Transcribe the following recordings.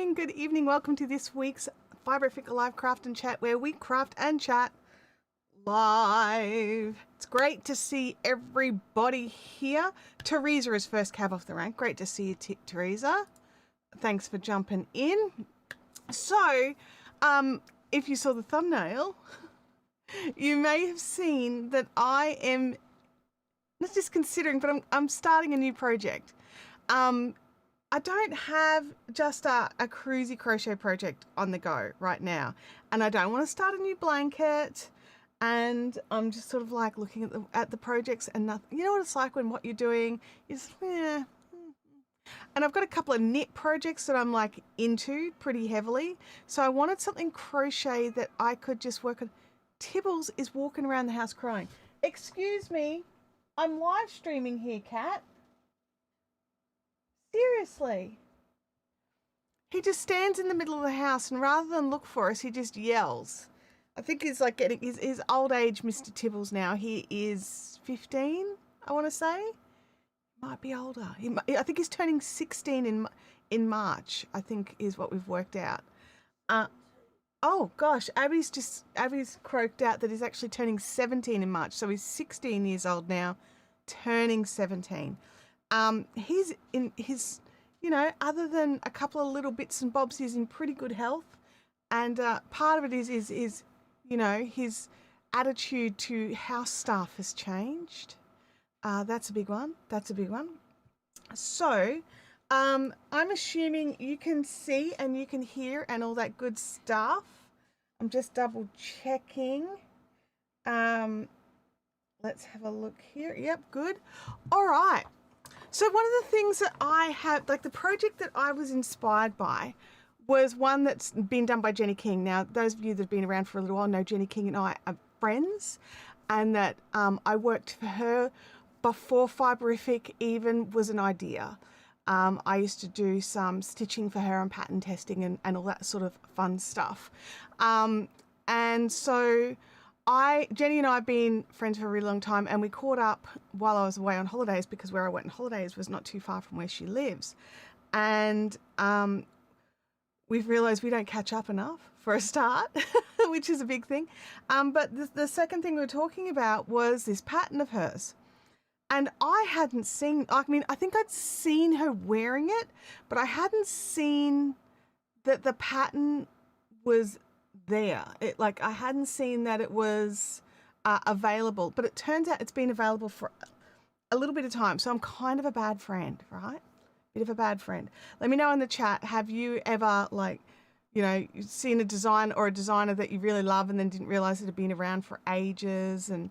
morning, good evening. Welcome to this week's Fibrific Live Craft and Chat, where we craft and chat live. It's great to see everybody here. Teresa is first cab off the rank. Great to see you, Teresa. Thanks for jumping in. So, if you saw the thumbnail, you may have seen that I am not just considering, but I'm starting a new project. I don't have just a cruisy crochet project on the go right now, and I don't want to start a new blanket, and I'm just sort of like looking at the projects and nothing. You know what it's like when what you're doing is, yeah. And I've got a couple of knit projects that I'm like into pretty heavily, so I wanted something crochet that I could just work on. Tibbles is walking around the house crying. Excuse me, I'm live streaming here, Kat. Seriously. He just stands in the middle of the house, and rather than look for us, he just yells. I think he's like getting his old age Mr. Tibbles now. He is 15, I want to say. Might be older. I think he's turning 16 in March, I think is what we've worked out. Oh gosh, Abby's croaked out that he's actually turning 17 in March. So he's 16 years old now, turning 17. He's in his, other than a couple of little bits and bobs, he's in pretty good health. And part of it is his attitude to house staff has changed. That's a big one. So I'm assuming you can see and you can hear and all that good stuff. I'm just double checking. Let's have a look here. Yep, good. All right. So one of the things that I have, like the project that I was inspired by was one that's been done by Jenny King. Now, those of you that have been around for a little while know Jenny King and I are friends, and that I worked for her before Fibrific even was an idea. I used to do some stitching for her and pattern testing and all that sort of fun stuff. And so Jenny and I have been friends for a really long time, and we caught up while I was away on holidays, because where I went on holidays was not too far from where she lives. And we've realized we don't catch up enough for a start, which is a big thing. But the second thing we were talking about was this pattern of hers. And I hadn't seen, I think I'd seen her wearing it, but I hadn't seen that the pattern was there. I hadn't seen that it was available, but it turns out it's been available for a little bit of time. So I'm kind of a bad friend, right? Bit of a bad friend. Let me know in the chat, have you ever seen a design or a designer that you really love and then didn't realize it had been around for ages and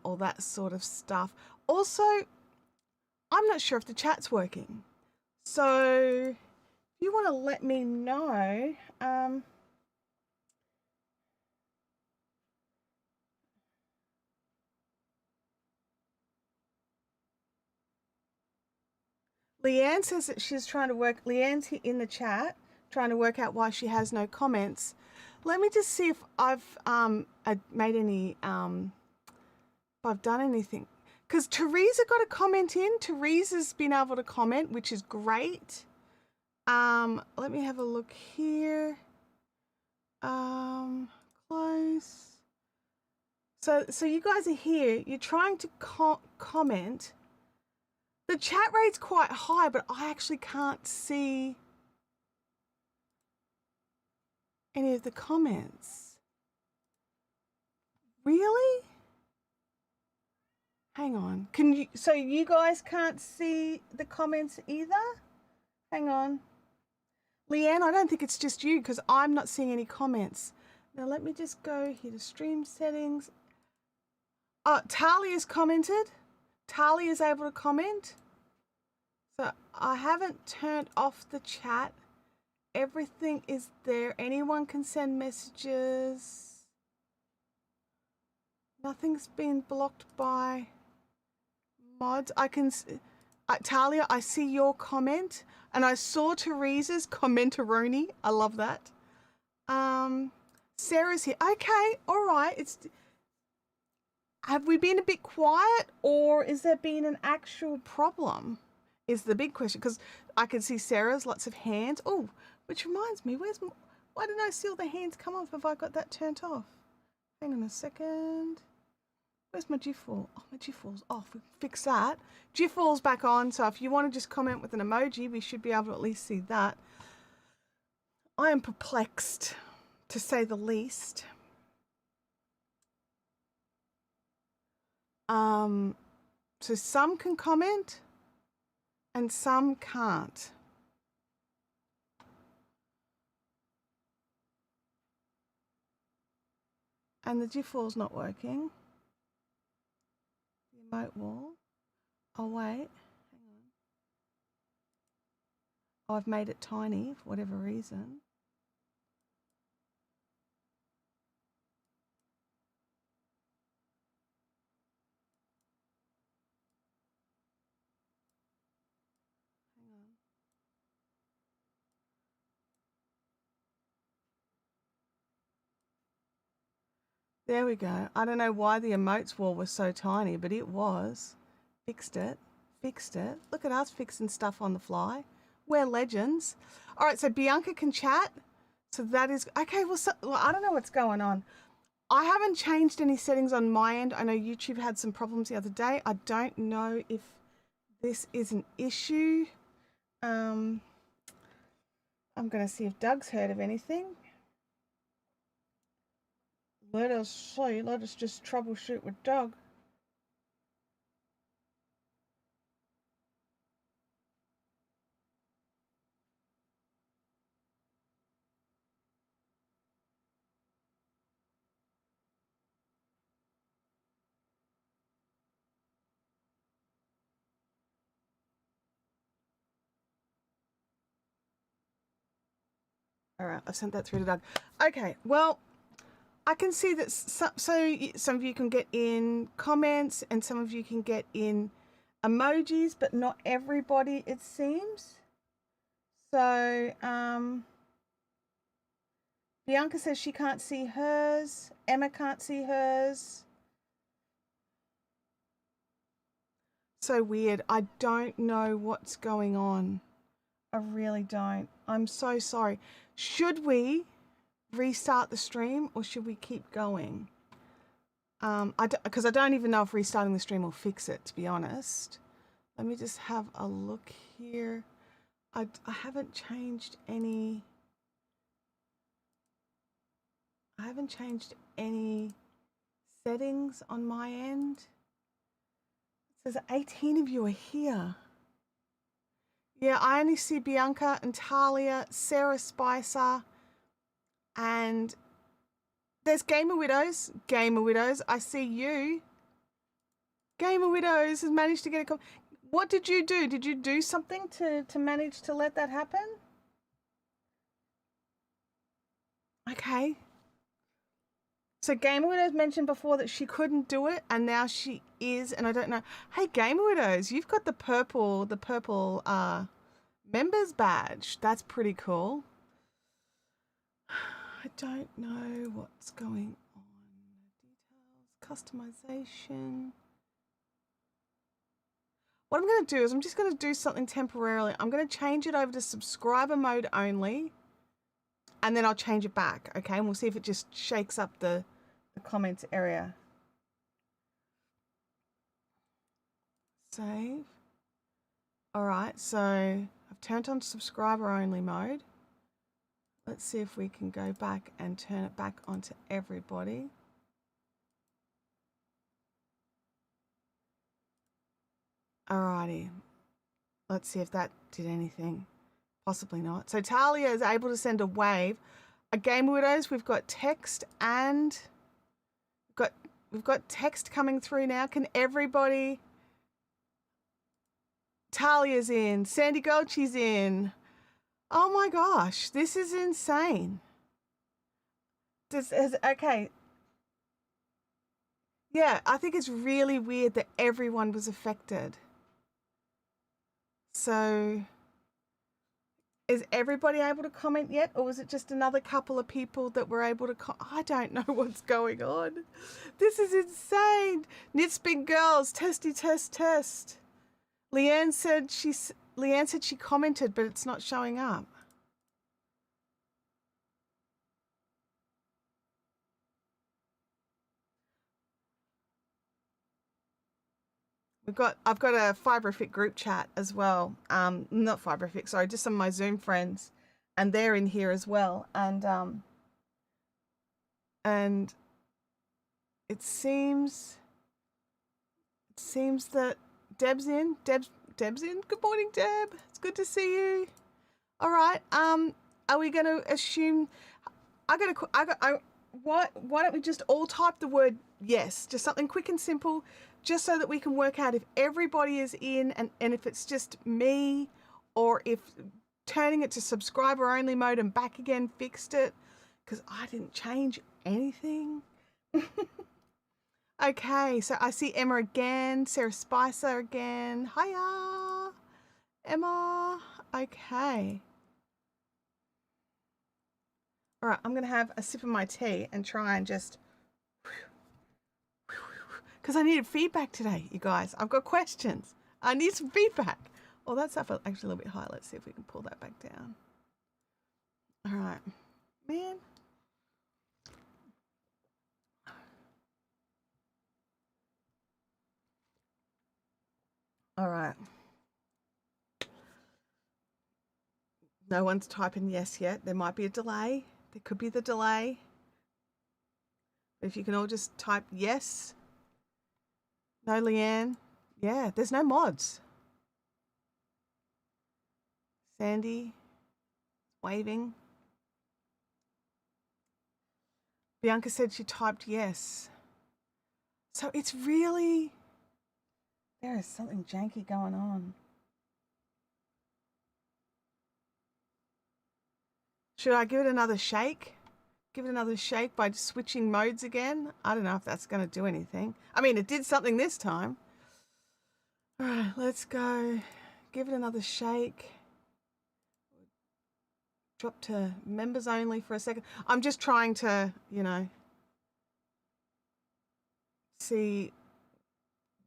all that sort of stuff. Also, I'm not sure if the chat's working. So if you want to let me know, Leanne says that she's trying to work, Leanne's in the chat, trying to work out why she has no comments. Let me just see if I've made any, if I've done anything. Because Teresa got a comment in. Teresa's been able to comment, which is great. Let me have a look here. Close. So you guys are here. You're trying to comment. The chat rate's quite high, but I actually can't see any of the comments. Really? Hang on. So you guys can't see the comments either? Hang on. Leanne, I don't think it's just you, because I'm not seeing any comments. Now let me just go here to stream settings. Oh, Talia's commented. Talia is able to comment. So I haven't turned off the chat. Everything is there. Anyone can send messages. Nothing's been blocked by mods. Talia, I see your comment, and I saw Teresa's commentaroni. I love that. Sarah's here. Okay, all right. Have we been a bit quiet, or is there been an actual problem? Is the big question, because I can see Sarah's, lots of hands. Oh, which reminds me, why didn't I see all the hands come off? Have I got that turned off? Hang on a second. Where's my GIF wall? Oh, my GIF wall's off. We can fix that. GIF wall's back on, so if you want to just comment with an emoji, we should be able to at least see that. I am perplexed, to say the least. So some can comment and some can't. And the GIF wall's not working. The emote wall. Oh, wait. Hang on. Oh, I've made it tiny for whatever reason. Hang on. There we go. I don't know why the emotes wall was so tiny, but it was. Fixed it. Fixed it. Look at us fixing stuff on the fly. We're legends. All right, so Bianca can chat. So that is... Okay, well, I don't know what's going on. I haven't changed any settings on my end. I know YouTube had some problems the other day. I don't know if this is an issue. I'm going to see if Doug's heard of anything. Let us see. Let us just troubleshoot with Doug. All right, I've sent that through to Doug. Okay, well, I can see that some of you can get in comments and some of you can get in emojis, but not everybody, it seems. So, Bianca says she can't see hers. Emma can't see hers. So weird. I don't know what's going on. I really don't. I'm so sorry. Should we restart the stream or should we keep going? Because I don't even know if restarting the stream will fix it, to be honest. Let me just have a look here. I haven't changed any... I haven't changed any settings on my end. It says 18 of you are here. Yeah, I only see Bianca and Talia, Sarah Spicer, and there's Gamer Widows. Gamer Widows, I see you. Gamer Widows has managed to get a... What did you do? Did you do something to manage to let that happen? Okay. So Gamer Widows mentioned before that she couldn't do it, and now she is, and I don't know. Hey, Gamer Widows, you've got the purple members badge. That's pretty cool. I don't know what's going on. Details, customization. What I'm going to do is I'm just going to do something temporarily. I'm going to change it over to subscriber mode only, and then I'll change it back, okay? And we'll see if it just shakes up the comments area. Save. All right, so I've turned on subscriber only mode. Let's see if we can go back and turn it back onto everybody. Alrighty, let's see if that did anything. Possibly not. So Talia is able to send a wave. A Gamer Widows, we've got text and we've got text coming through now. Can everybody? Talia's in. Sandy Gulchie's in. Oh my gosh, this is insane. Okay. Yeah, I think it's really weird that everyone was affected. So, is everybody able to comment yet? Or was it just another couple of people that were able to I don't know what's going on. This is insane. Knits Big Girls, testy test test. Leanne said Leanne said she commented, but it's not showing up. I've got a FibroFit group chat as well. Not FibroFit, sorry, just some of my Zoom friends, and they're in here as well. And it seems that Deb's in. Deb's in. Good morning, Deb. It's good to see you. All right. Are we going to assume? Why don't we just all type the word yes? Just something quick and simple, just so that we can work out if everybody is in and if it's just me, or if turning it to subscriber only mode and back again fixed it, because I didn't change anything. Okay, so I see Emma again, Sarah Spicer again. Hiya, Emma. Okay. All right, I'm going to have a sip of my tea and try and just... Because I needed feedback today, you guys. I've got questions. I need some feedback. Oh, that's up actually a little bit high. Let's see if we can pull that back down. All right. Man. All right. No one's typing yes yet. There might be a delay. There could be the delay. If you can all just type yes. No, Leanne. Yeah, there's no mods. Sandy, waving. Bianca said she typed yes. So it's really... There is something janky going on. Should I give it another shake? Give it another shake by switching modes again? I don't know if that's going to do anything. I mean, it did something this time. All right, let's go. Give it another shake. Drop to members only for a second. I'm just trying to, see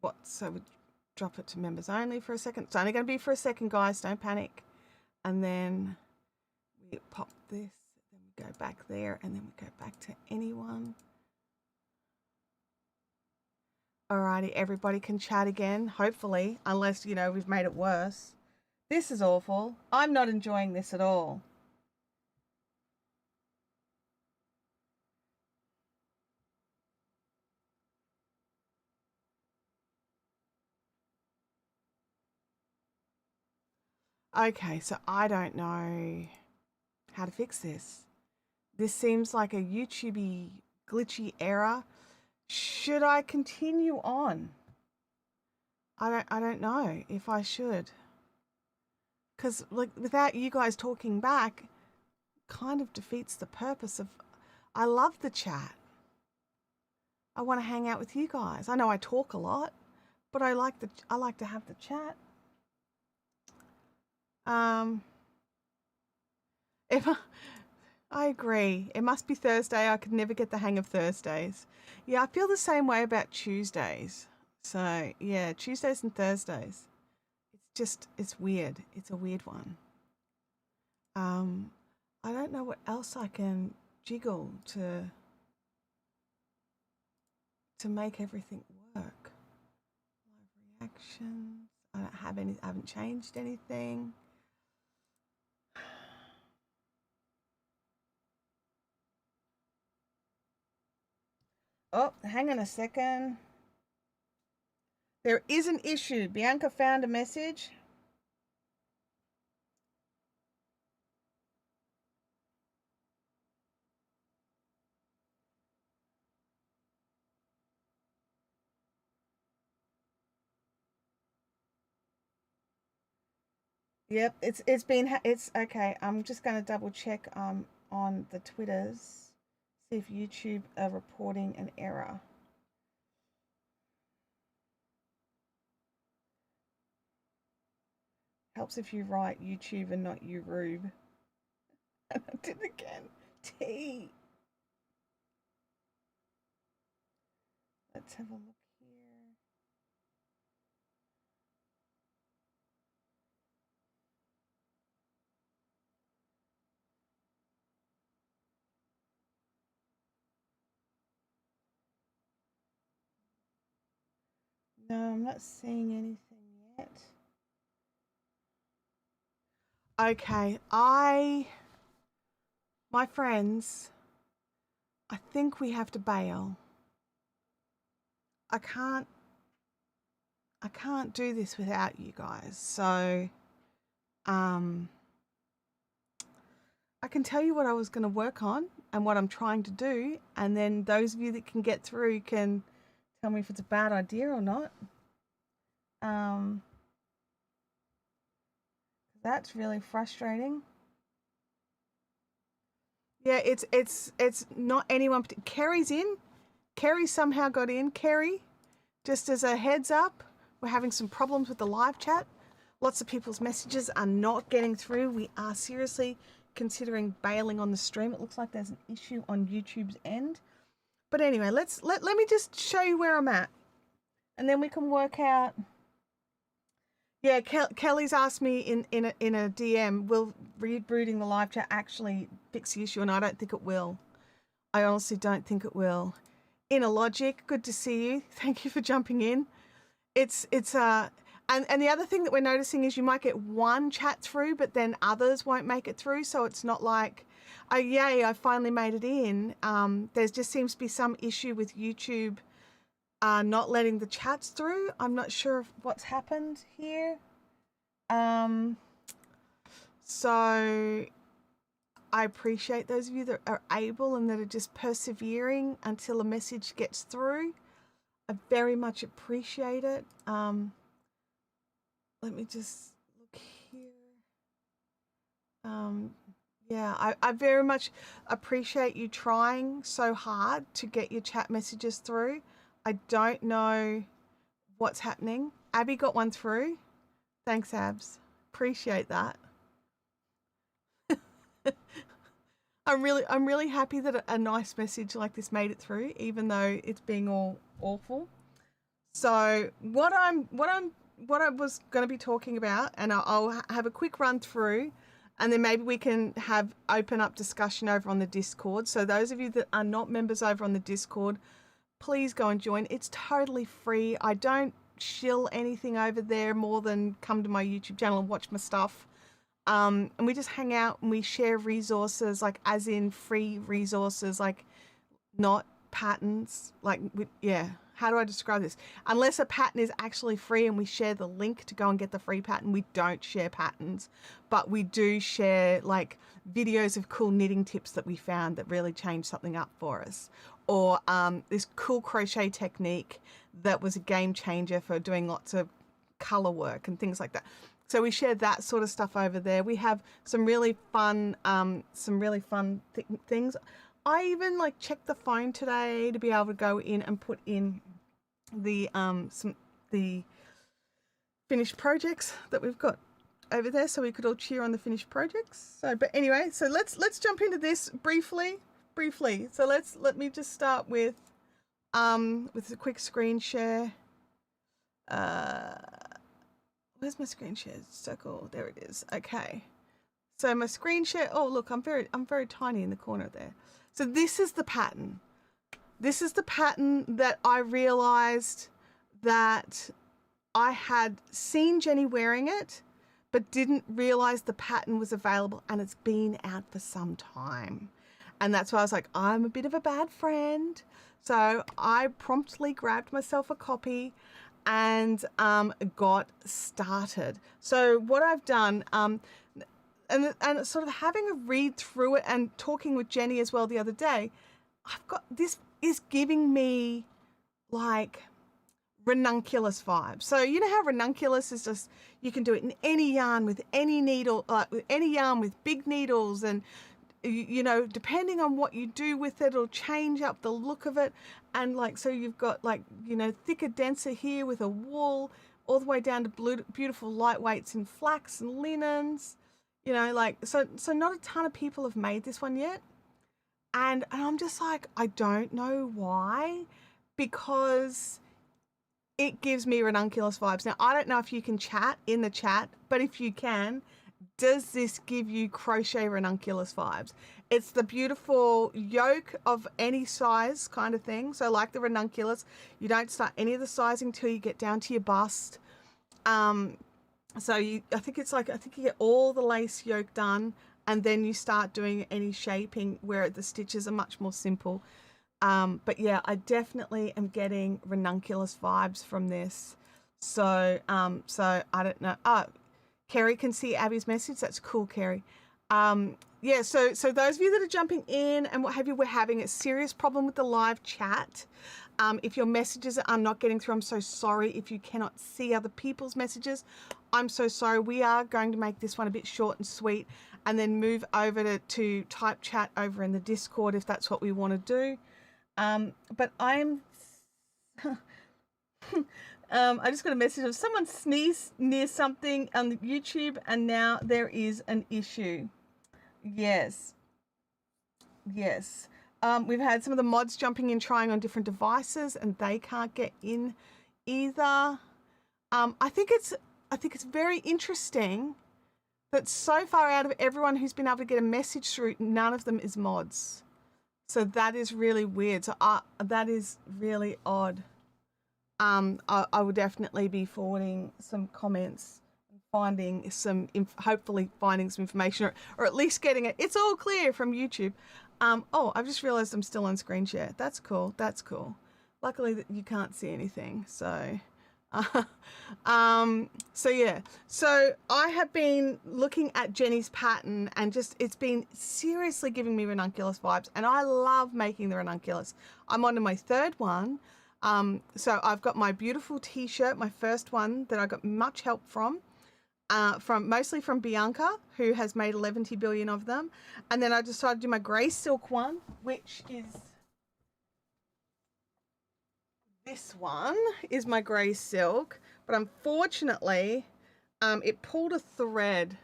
what. So we drop it to members only for a second. It's only going to be for a second, guys. Don't panic. And then we pop this. Then we go back there, and then we go back to anyone. Alrighty, everybody can chat again, hopefully, unless, we've made it worse. This is awful. I'm not enjoying this at all. Okay, so I don't know how to fix this. This seems like a YouTubey glitchy error. Should I continue on? I don't know if I should. Because without you guys talking back, kind of defeats the purpose of... I love the chat. I want to hang out with you guys. I know I talk a lot, but I like to have the chat. I agree. It must be Thursday. I could never get the hang of Thursdays. Yeah, I feel the same way about Tuesdays. So yeah, Tuesdays and Thursdays. It's weird. It's a weird one. I don't know what else I can jiggle to make everything work. Live reactions. I haven't changed anything. Oh, hang on a second. There is an issue. Bianca found a message. Yep, it's okay. I'm just going to double check on the Twitters, see if YouTube are reporting an error. Helps if you write YouTube and not YouRube. And I did it again. T. Let's have a look here. No, I'm not seeing anything yet. Okay, my friends, I think we have to bail. I can't do this without you guys. So, I can tell you what I was going to work on and what I'm trying to do, and then those of you that can get through can tell me if it's a bad idea or not. That's really frustrating. Yeah, it's not anyone. Kerry's in. Kerry somehow got in. Kerry, just as a heads up, we're having some problems with the live chat. Lots of people's messages are not getting through. We are seriously considering bailing on the stream. It looks like there's an issue on YouTube's end. But anyway, let me just show you where I'm at, and then we can work out. Yeah, Kelly's asked me in a DM, will rebooting the live chat actually fix the issue? And I don't think it will. I honestly don't think it will. Inner Logic, good to see you. Thank you for jumping in. And the other thing that we're noticing is you might get one chat through, but then others won't make it through. So it's not like, oh yay, I finally made it in. There just seems to be some issue with YouTube not letting the chats through. I'm not sure of what's happened here. So I appreciate those of you that are able and that are just persevering until a message gets through. I very much appreciate it. Let me just look here. Yeah, I very much appreciate you trying so hard to get your chat messages through. I don't know what's happening. Abby got one through. Thanks, Abs. Appreciate that. I'm really happy that a nice message like this made it through, even though it's being all awful. So what I was going to be talking about, and I'll have a quick run through, and then maybe we can have open up discussion over on the Discord. So those of you that are not members over on the Discord, please go and join. It's totally free. I don't shill anything over there more than come to my YouTube channel and watch my stuff. And we just hang out and we share resources, like as in free resources, like not patterns. How do I describe this? Unless a pattern is actually free and we share the link to go and get the free pattern, we don't share patterns, but we do share like videos of cool knitting tips that we found that really changed something up for us. Or this cool crochet technique that was a game changer for doing lots of color work and things like that. So we share that sort of stuff over there. We have some really fun, things. I even like checked the phone today to be able to go in and put in the finished projects that we've got over there, so we could all cheer on the finished projects. So, but anyway, so let's jump into this briefly. So let me just start with a quick screen share. Where's my screen share circle? There it is. Okay. So my screen share, oh look, I'm very tiny in the corner there. So this is the pattern. This is the pattern that I realized that I had seen Jenny wearing it, but didn't realize the pattern was available, and it's been out for some time. And that's why I was like, I'm a bit of a bad friend. So I promptly grabbed myself a copy and got started. So what I've done, and sort of having a read through it and talking with Jenny as well the other day, I've got, this is giving me like ranunculus vibes. So you know how ranunculus is just, you can do it in any yarn with any needle, with any yarn with big needles, and you know, depending on what you do with it, it'll change up the look of it. And like, so you've got like, you know, thicker, denser here with a wool, all the way down to beautiful lightweights in flax and linens, you know, like, so not a ton of people have made this one yet. And I'm just like, I don't know why, because it gives me ranunculus vibes. Now, I don't know if you can chat in the chat, but if you can, does this give you crochet ranunculus vibes? It's the beautiful yoke of any size kind of thing. So like the ranunculus, you don't start any of the sizing till you get down to your bust. So I think you get all the lace yoke done, and then you start doing any shaping where the stitches are much more simple. But yeah, I definitely am getting ranunculus vibes from this. So I don't know. Kerry can see Abby's message. That's cool, Kerry. Yeah, so those of you that are jumping in and what have you, we're having a serious problem with the live chat. If your messages are not getting through, I'm so sorry. If you cannot see other people's messages, I'm so sorry. We are going to make this one a bit short and sweet, and then move over to type chat over in the Discord if that's what we want to do. But I'm... I just got a message of someone sneezed near something on YouTube, and now there is an issue. Yes. We've had some of the mods jumping in, trying on different devices, and they can't get in either. I think it's very interesting that so far out of everyone who's been able to get a message through, none of them is mods. So that is really weird. So that is really odd. I will definitely be forwarding some comments, finding some, hopefully finding some information, or at least getting it. It's all clear from YouTube. Oh, I've just realized I'm still on screen share. That's cool. That's cool. Luckily you can't see anything. So, so yeah. So I have been looking at Jenny's pattern, and just, it's been seriously giving me ranunculus vibes, and I love making the ranunculus. I'm on to my third one. So I've got my beautiful t-shirt, my first one that I got much help from mostly from Bianca, who has made 11 billion of them. And then I decided to do my grey silk one, which is this one, is my grey silk. But unfortunately, it pulled a thread,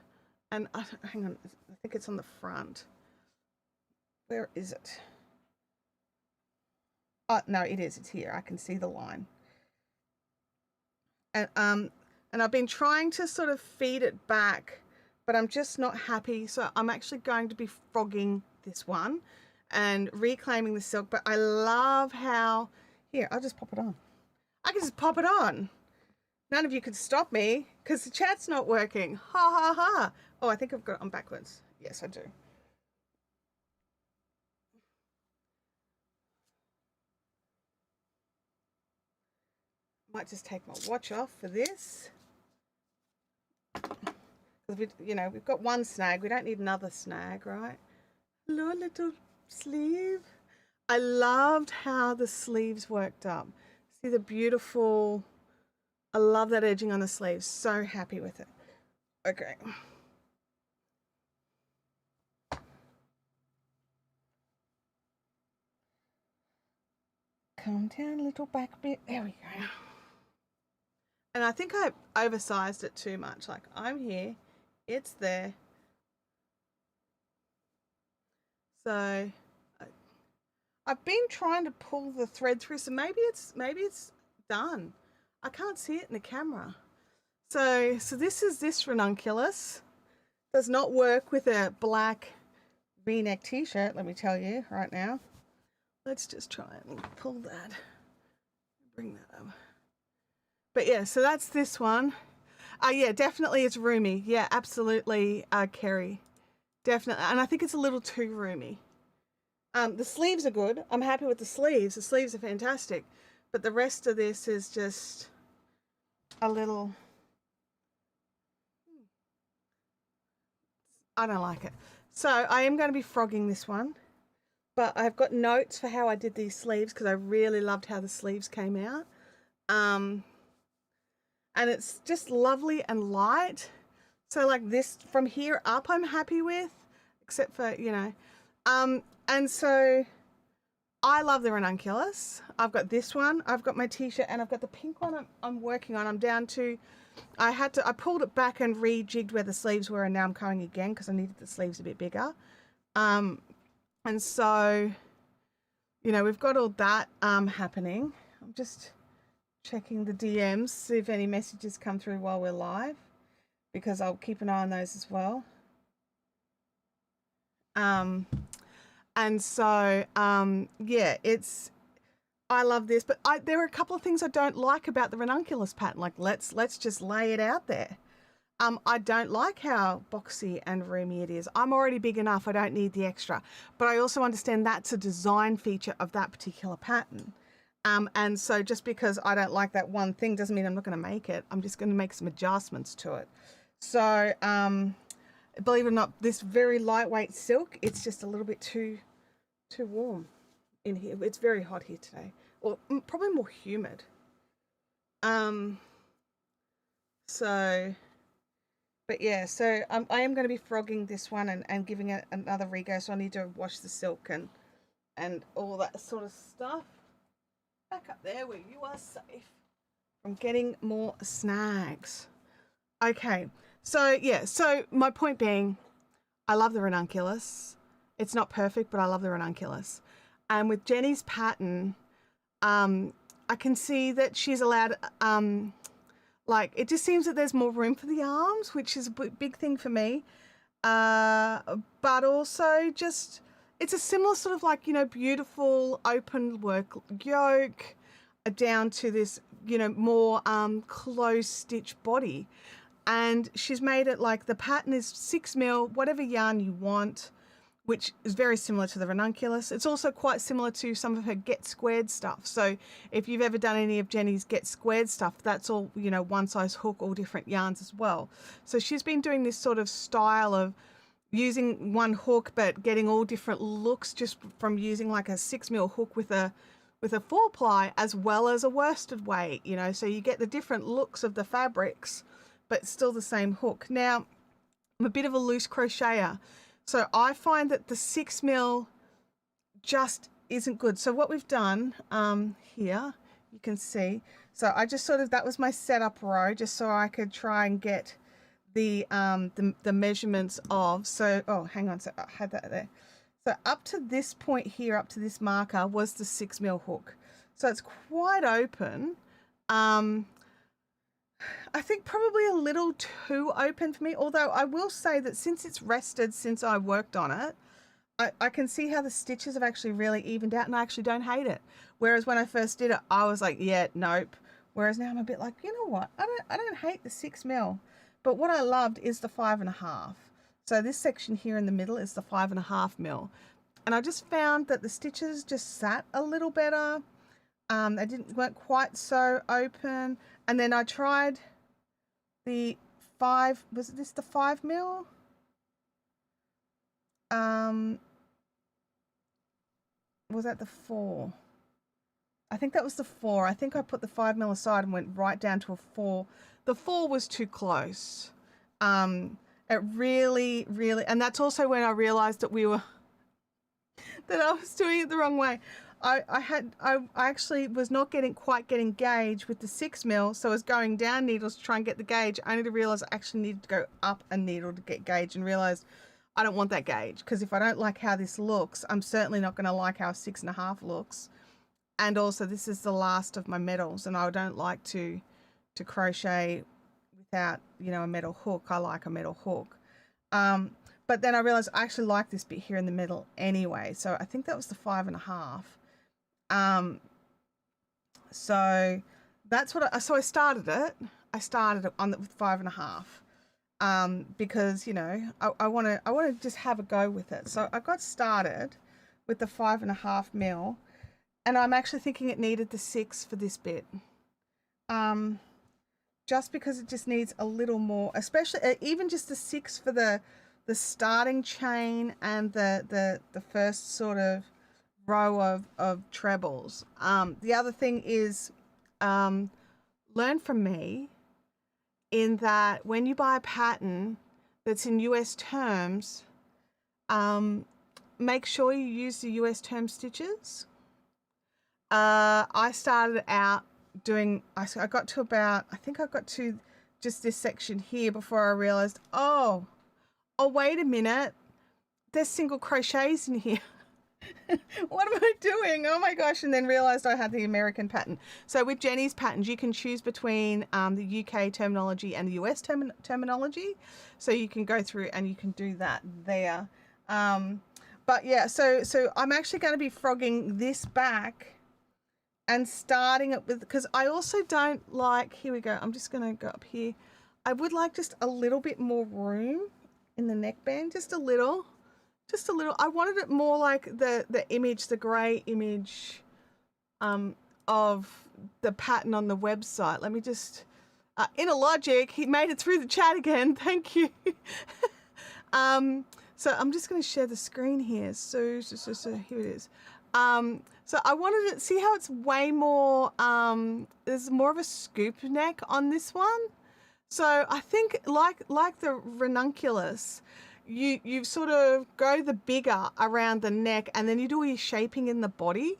and hang on, I think it's on the front. Where is it? Oh, no, it is. It's here. I can see the line. And I've been trying to sort of feed it back, but I'm just not happy. So I'm actually going to be frogging this one and reclaiming the silk. But I love how... Here, I'll just pop it on. I can just pop it on. None of you could stop me because the chat's not working. Ha, ha, ha. Oh, I think I've got it on backwards. Yes, I do. Might just take my watch off for this. We've got one snag. We don't need another snag, right? Hello, little sleeve. I loved how the sleeves worked up. See the beautiful... I love that edging on the sleeves. So happy with it. Okay. Come down a little back bit. There we go. And I think I oversized it too much. Like, I'm here, it's there. So I've been trying to pull the thread through, so maybe it's done. I can't see it in the camera. So this is this ranunculus. Does not work with a black V-neck t-shirt, let me tell you right now. Let's just try and pull that. Bring that up. But yeah, so that's this one. Yeah, definitely it's roomy. Yeah, absolutely, Kerry. Definitely. And I think it's a little too roomy. The sleeves are good. I'm happy with the sleeves. The sleeves are fantastic. But the rest of this is just a little... I don't like it. So I am going to be frogging this one. But I've got notes for how I did these sleeves because I really loved how the sleeves came out. And it's just lovely and light. So like this from here up I'm happy with, except for, and so I love the ranunculus. I've got this one, I've got my t-shirt, and I've got the pink one I'm working on. I'm down to, I pulled it back and rejigged where the sleeves were, and now I'm going again because I needed the sleeves a bit bigger. And so, we've got all that happening. I'm just checking the DMs, see if any messages come through while we're live. because I'll keep an eye on those as well. And so, yeah, I love this, but there are a couple of things I don't like about the ranunculus pattern. Like, let's just lay it out there. I don't like how boxy and roomy it is. I'm already big enough. I don't need the extra. But I also understand that's a design feature of that particular pattern. And so just because I don't like that one thing doesn't mean I'm not going to make it. I'm just going to make some adjustments to it. So, believe it or not, this very lightweight silk, it's just a little bit too warm in here. It's very hot here today, or probably more humid. So, but yeah, so I am going to be frogging this one and giving it another rego. So I need to wash the silk and all that sort of stuff. Back up there where you are safe from getting more snags. Okay, so yeah, so my point being, I love the ranunculus. It's not perfect, but I love the ranunculus. And with Jenny's pattern, I can see that she's allowed, like, it just seems that there's more room for the arms, which is a big thing for me. But also just, it's a similar sort of like, you know, beautiful open work yoke down to this, you know, more close stitch body. And she's made it like the pattern is 6 mil, whatever yarn you want, which is very similar to the ranunculus. It's also quite similar to some of her Get Squared stuff. So if you've ever done any of Jenny's Get Squared stuff, that's all, you know, one size hook, all different yarns as well. So she's been doing this sort of style of using one hook, but getting all different looks just from using like a 6 mil hook with a 4-ply as well as a worsted weight, you know, so you get the different looks of the fabrics, but still the same hook. Now, I'm a bit of a loose crocheter. So I find that the 6 mil just isn't good. So what we've done here, you can see, so I just sort of, that was my setup row, just so I could try and get the measurements of, so, oh, hang on, so I had that there. So up to this point here, up to this marker was the 6 mil hook. So it's quite open. I think probably a little too open for me, although I will say that since it's rested, since I worked on it, I can see how the stitches have actually really evened out, and I actually don't hate it. Whereas when I first did it, I was like, yeah, nope. Whereas now I'm a bit like, you know what? I don't hate the 6 mil, but what I loved is the 5.5. So this section here in the middle is the 5.5 mil. And I just found that the stitches just sat a little better. They weren't quite so open. And then I tried the 5, was this the 5 mil? Was that the 4? I think that was the 4. I think I put the 5 mil aside and went right down to a 4. The 4 was too close. It really, and that's also when I realized that that I was doing it the wrong way. I actually was not quite getting gauge with the 6 mil, so I was going down needles to try and get the gauge, only to realize I actually needed to go up a needle to get gauge, and realized I don't want that gauge, because if I don't like how this looks, I'm certainly not going to like how 6.5 looks. And also, this is the last of my metals, and I don't like to crochet without, you know, a metal hook. I like a metal hook. But then I realized I actually like this bit here in the middle anyway. So I think that was the 5.5. So that's what so I started it. I started it on with 5.5. Because, you know, I want to just have a go with it. So I got started with the 5.5 mil, and I'm actually thinking it needed the 6 for this bit. Just because it just needs a little more, especially even just the 6 for the starting chain and the first sort of row of trebles. The other thing is, learn from me, in that when you buy a pattern that's in US terms, make sure you use the US term stitches. I started out doing, I got to about, I think I got to just this section here before I realized, oh, wait a minute, there's single crochets in here. What am I doing? Oh my gosh. And then realized I had the American pattern. So with Jenny's patterns, you can choose between the UK terminology and the US terminology. So you can go through and you can do that there. But yeah, so I'm actually going to be frogging this back and starting it with, because I also don't like, here we go. I'm just going to go up here. I would like just a little bit more room in the neckband, just a little. Just a little. I wanted it more like the image, the grey image of the pattern on the website. Let me just, Inner Logic, he made it through the chat again. Thank you. So I'm just going to share the screen here. So here it is. So I wanted to see how it's way more, there's more of a scoop neck on this one. So I think like the ranunculus, you sort of go the bigger around the neck and then you do all your shaping in the body.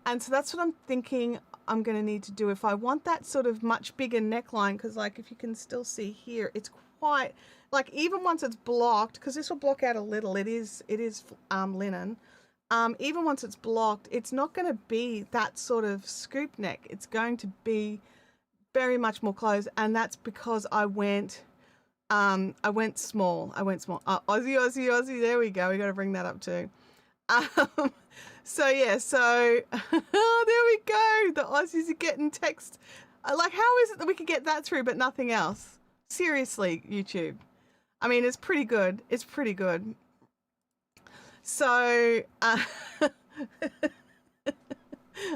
And so that's what I'm thinking I'm going to need to do if I want that sort of much bigger neckline, because like if you can still see here, it's quite like, even once it's blocked, because this will block out a little, it is linen. Even once it's blocked, it's not going to be that sort of scoop neck. It's going to be very much more closed, and that's because I went small. Aussie. There we go. We got to bring that up too. So yeah, so oh, there we go. The Aussies are getting text. Like, how is it that we could get that through but nothing else? Seriously, YouTube. I mean, it's pretty good. It's pretty good. So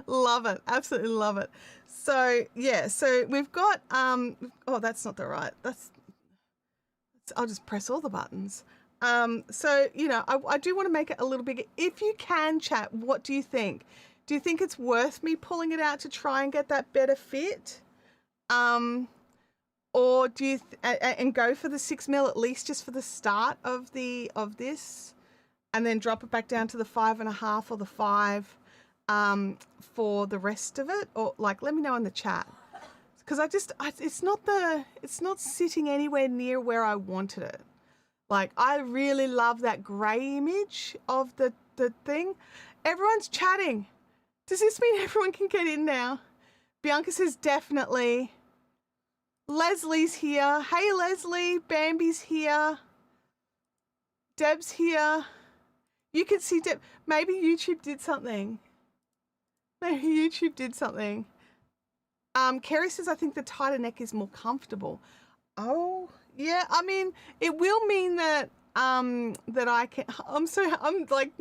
love it. Absolutely love it. So yeah, so we've got oh, that's not the right. I'll just press all the buttons. So, you know, I do want to make it a little bigger. If you can, chat, what do you think? Do you think it's worth me pulling it out to try and get that better fit? Or do you and go for the 6mm at least just for the start of this, and then drop it back down to the 5.5 or the 5 for the rest of it? Or like, let me know in the chat, because it's not sitting anywhere near where I wanted it. Like, I really love that grey image of the thing. Everyone's chatting. Does this mean everyone can get in now? Bianca says definitely. Leslie's here. Hey, Leslie. Bambi's here. Deb's here. You can see Deb. Maybe YouTube did something. Kerry says, I think the tighter neck is more comfortable. Oh, yeah. I mean, it will mean that that I can. I'm like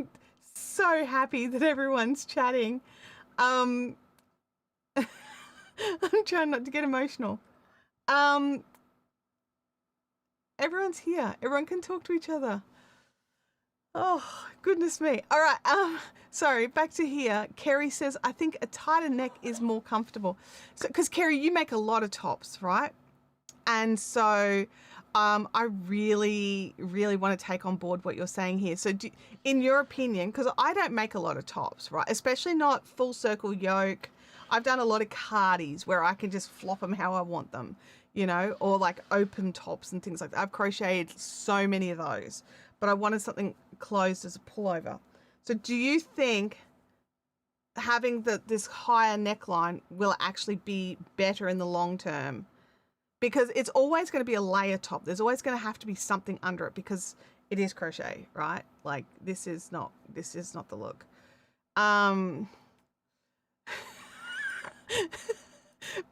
so happy that everyone's chatting. I'm trying not to get emotional. Everyone's here. Everyone can talk to each other. Oh, goodness me. All right. Sorry, back to here. Kerry says, I think a tighter neck is more comfortable. So, because Kerry, you make a lot of tops, right? And so I really, really want to take on board what you're saying here. So in your opinion, because I don't make a lot of tops, right? Especially not full circle yoke. I've done a lot of cardis where I can just flop them how I want them, you know, or like open tops and things like that. I've crocheted so many of those, but I wanted something closed as a pullover. So do you think having this higher neckline will actually be better in the long term? Because it's always going to be a layer top. There's always going to have to be something under it because it is crochet, right? Like this is not the look.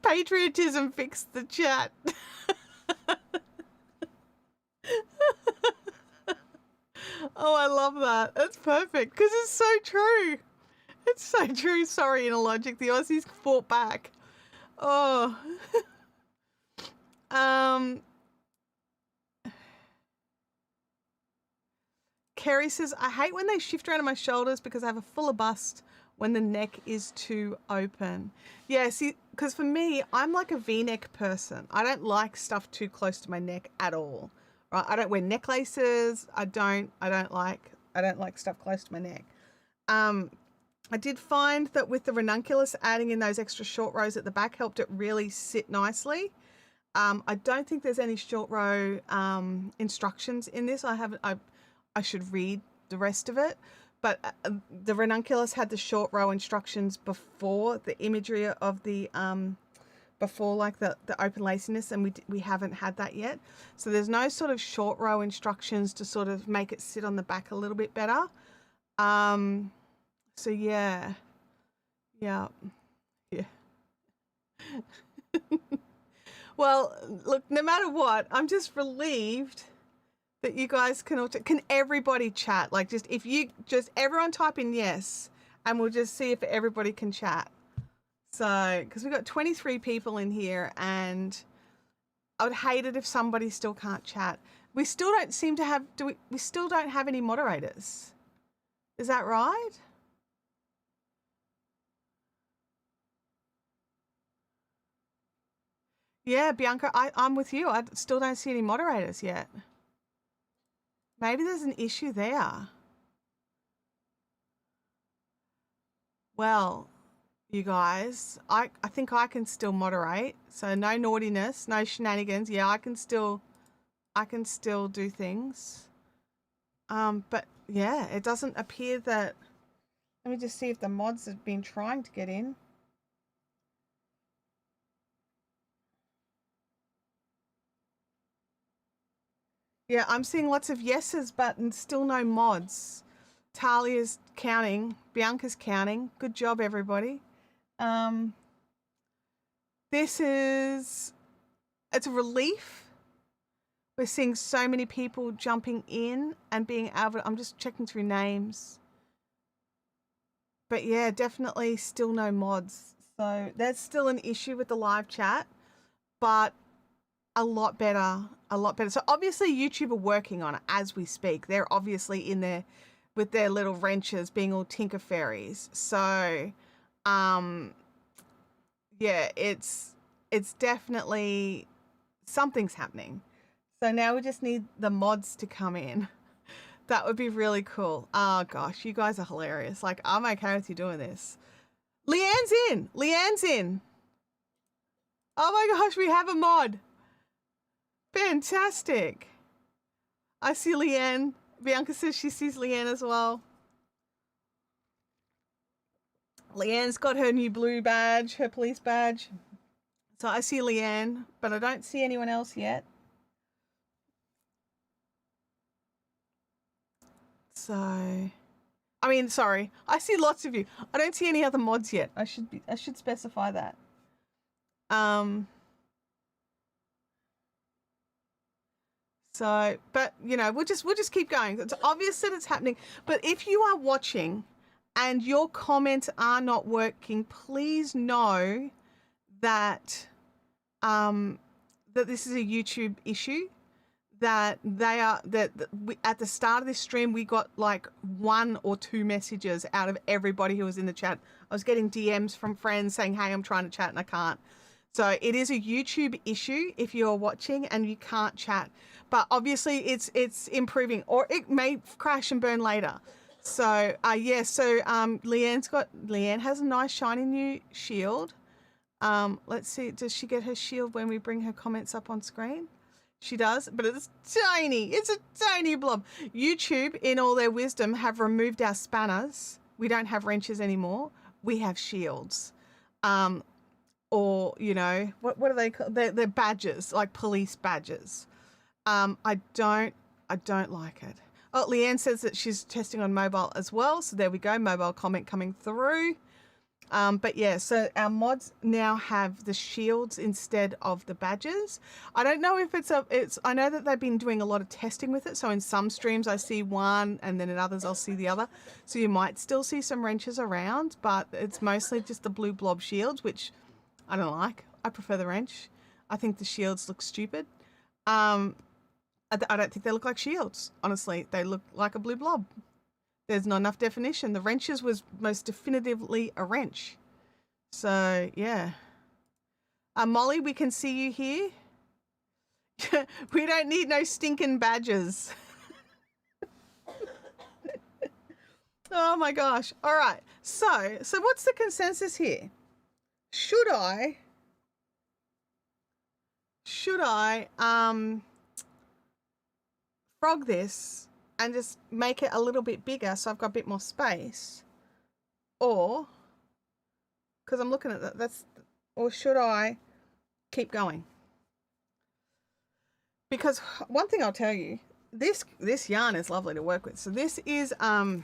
Patriotism fixed the chat. Oh, I love that. That's perfect because it's so true. It's so true. Sorry, Inner Logic. The Aussies fought back. Oh. Kerry says, I hate when they shift around on my shoulders because I have a fuller bust when the neck is too open. Yeah, see, because for me, I'm like a V-neck person. I don't like stuff too close to my neck at all. Right? I don't wear necklaces. I don't like stuff close to my neck. I did find that with the ranunculus, adding in those extra short rows at the back helped it really sit nicely. I don't think there's any short row instructions in this. I should read the rest of it. but the ranunculus had the short row instructions before the imagery of the before like the open laciness, and we haven't had that yet. So there's no sort of short row instructions to sort of make it sit on the back a little bit better. So yeah. Yeah. Well, look, no matter what, I'm just relieved that you guys can all can everybody chat? Like, just if you just everyone type in yes, and we'll just see if everybody can chat. So, because we've got 23 people in here, and I would hate it if somebody still can't chat. We still don't seem to have. We still don't have any moderators. Is that right? Yeah, Bianca, I'm with you. I still don't see any moderators yet. Maybe there's an issue there. Well, you guys, I think I can still moderate. So no naughtiness, no shenanigans. Yeah, I can still do things. But yeah, it doesn't appear that. Let me just see if the mods have been trying to get in. Yeah, I'm seeing lots of yeses, but still no mods. Talia's counting. Bianca's counting. Good job, everybody. It's a relief. We're seeing so many people jumping in and being able. I'm just checking through names. But yeah, definitely still no mods. So that's still an issue with the live chat, but a lot better. So obviously YouTube are working on it as we speak. They're obviously in there with their little wrenches being all tinker fairies. So yeah, it's definitely something's happening. So now we just need the mods to come in. That would be really cool. Oh gosh, you guys are hilarious. Like, I'm okay with you doing this. Leanne's in. Leanne's in. Oh my gosh, we have a mod. Fantastic. I see Leanne. Bianca says she sees Leanne as well. Leanne's got her new blue badge, her police badge. So I see Leanne, but I don't see anyone else yet. So, I mean, sorry. I see lots of you. I don't see any other mods yet. I should specify that. So, but you know, we'll just keep going. It's obvious that it's happening. But if you are watching and your comments are not working, please know that that this is a YouTube issue. That they are we, at the start of this stream we got like 1 or 2 messages out of everybody who was in the chat. I was getting DMs from friends saying, "Hey, I'm trying to chat and I can't." So it is a YouTube issue if you're watching and you can't chat. But obviously it's improving, or it may crash and burn later. So yeah, so Leanne has a nice shiny new shield. Let's see, does she get her shield when we bring her comments up on screen? She does, but it's tiny. It's a tiny blob. YouTube, in all their wisdom, have removed our spanners. We don't have wrenches anymore. We have shields. Or, you know, what are they called? They're badges, like police badges. I don't like it. Oh, Leanne says that she's testing on mobile as well. So there we go. Mobile comment coming through. But yeah, so our mods now have the shields instead of the badges. I don't know if I know that they've been doing a lot of testing with it. So in some streams I see one and then in others I'll see the other. So you might still see some wrenches around, but it's mostly just the blue blob shields, which I don't like. I prefer the wrench. I think the shields look stupid. I don't think they look like shields. Honestly, they look like a blue blob. There's not enough definition. The wrenches was most definitively a wrench. So, yeah. Molly, we can see you here. We don't need no stinking badges. Oh my gosh. All right. So what's the consensus here? Should I frog this and just make it a little bit bigger so I've got a bit more space? Or, because I'm looking at that, or should I keep going? Because one thing I'll tell you, this yarn is lovely to work with. So this is, the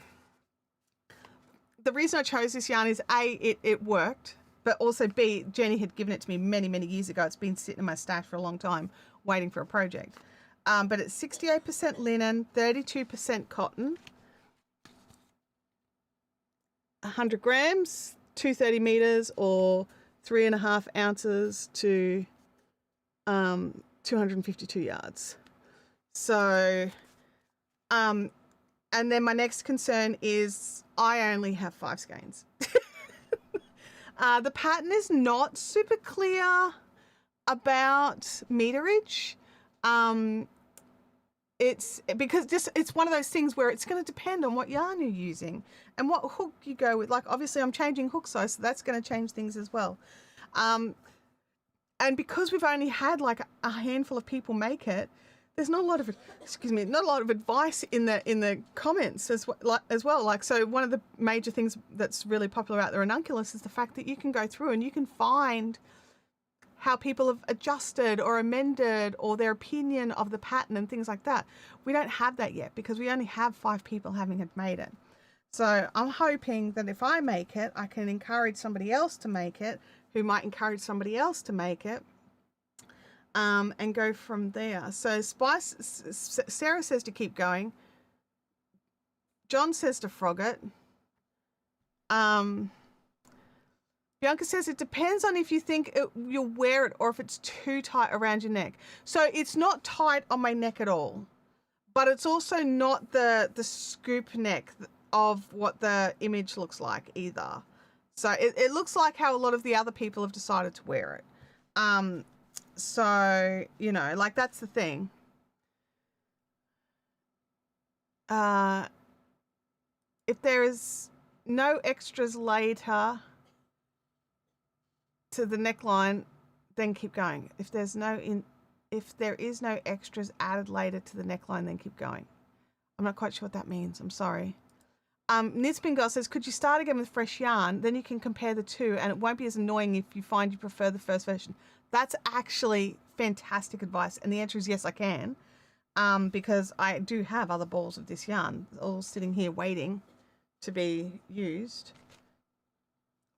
reason I chose this yarn is A, it worked, but also B, Jenny had given it to me many, many years ago. It's been sitting in my stash for a long time, waiting for a project. But it's 68% linen, 32% cotton, 100 grams, 230 meters, or 3.5 ounces to 252 yards. So, and then my next concern is I only have 5 skeins. The pattern is not super clear about meterage. It's because it's one of those things where it's going to depend on what yarn you're using and what hook you go with. Like, obviously I'm changing hook size, so that's going to change things as well. And because we've only had like a handful of people make it, there's not a lot of advice in the comments as well. Like, so one of the major things that's really popular about the ranunculus is the fact that you can go through and you can find how people have adjusted or amended or their opinion of the pattern and things like that. We don't have that yet because we only have 5 people having had made it. So I'm hoping that if I make it, I can encourage somebody else to make it, who might encourage somebody else to make it, and go from there. So Sarah says to keep going. John says to frog it. Bianca says it depends on if you think you'll wear it or if it's too tight around your neck. So it's not tight on my neck at all, but it's also not the scoop neck of what the image looks like either. So it looks like how a lot of the other people have decided to wear it. So, you know, like, that's the thing. If there is no extras later to the neckline, then keep going. If there is no extras added later to the neckline, then keep going. I'm not quite sure what that means. I'm sorry. Knitspin Girl says, could you start again with fresh yarn? Then you can compare the two and it won't be as annoying if you find you prefer the first version. That's actually fantastic advice. And the answer is yes, I can. Because I do have other balls of this yarn all sitting here waiting to be used.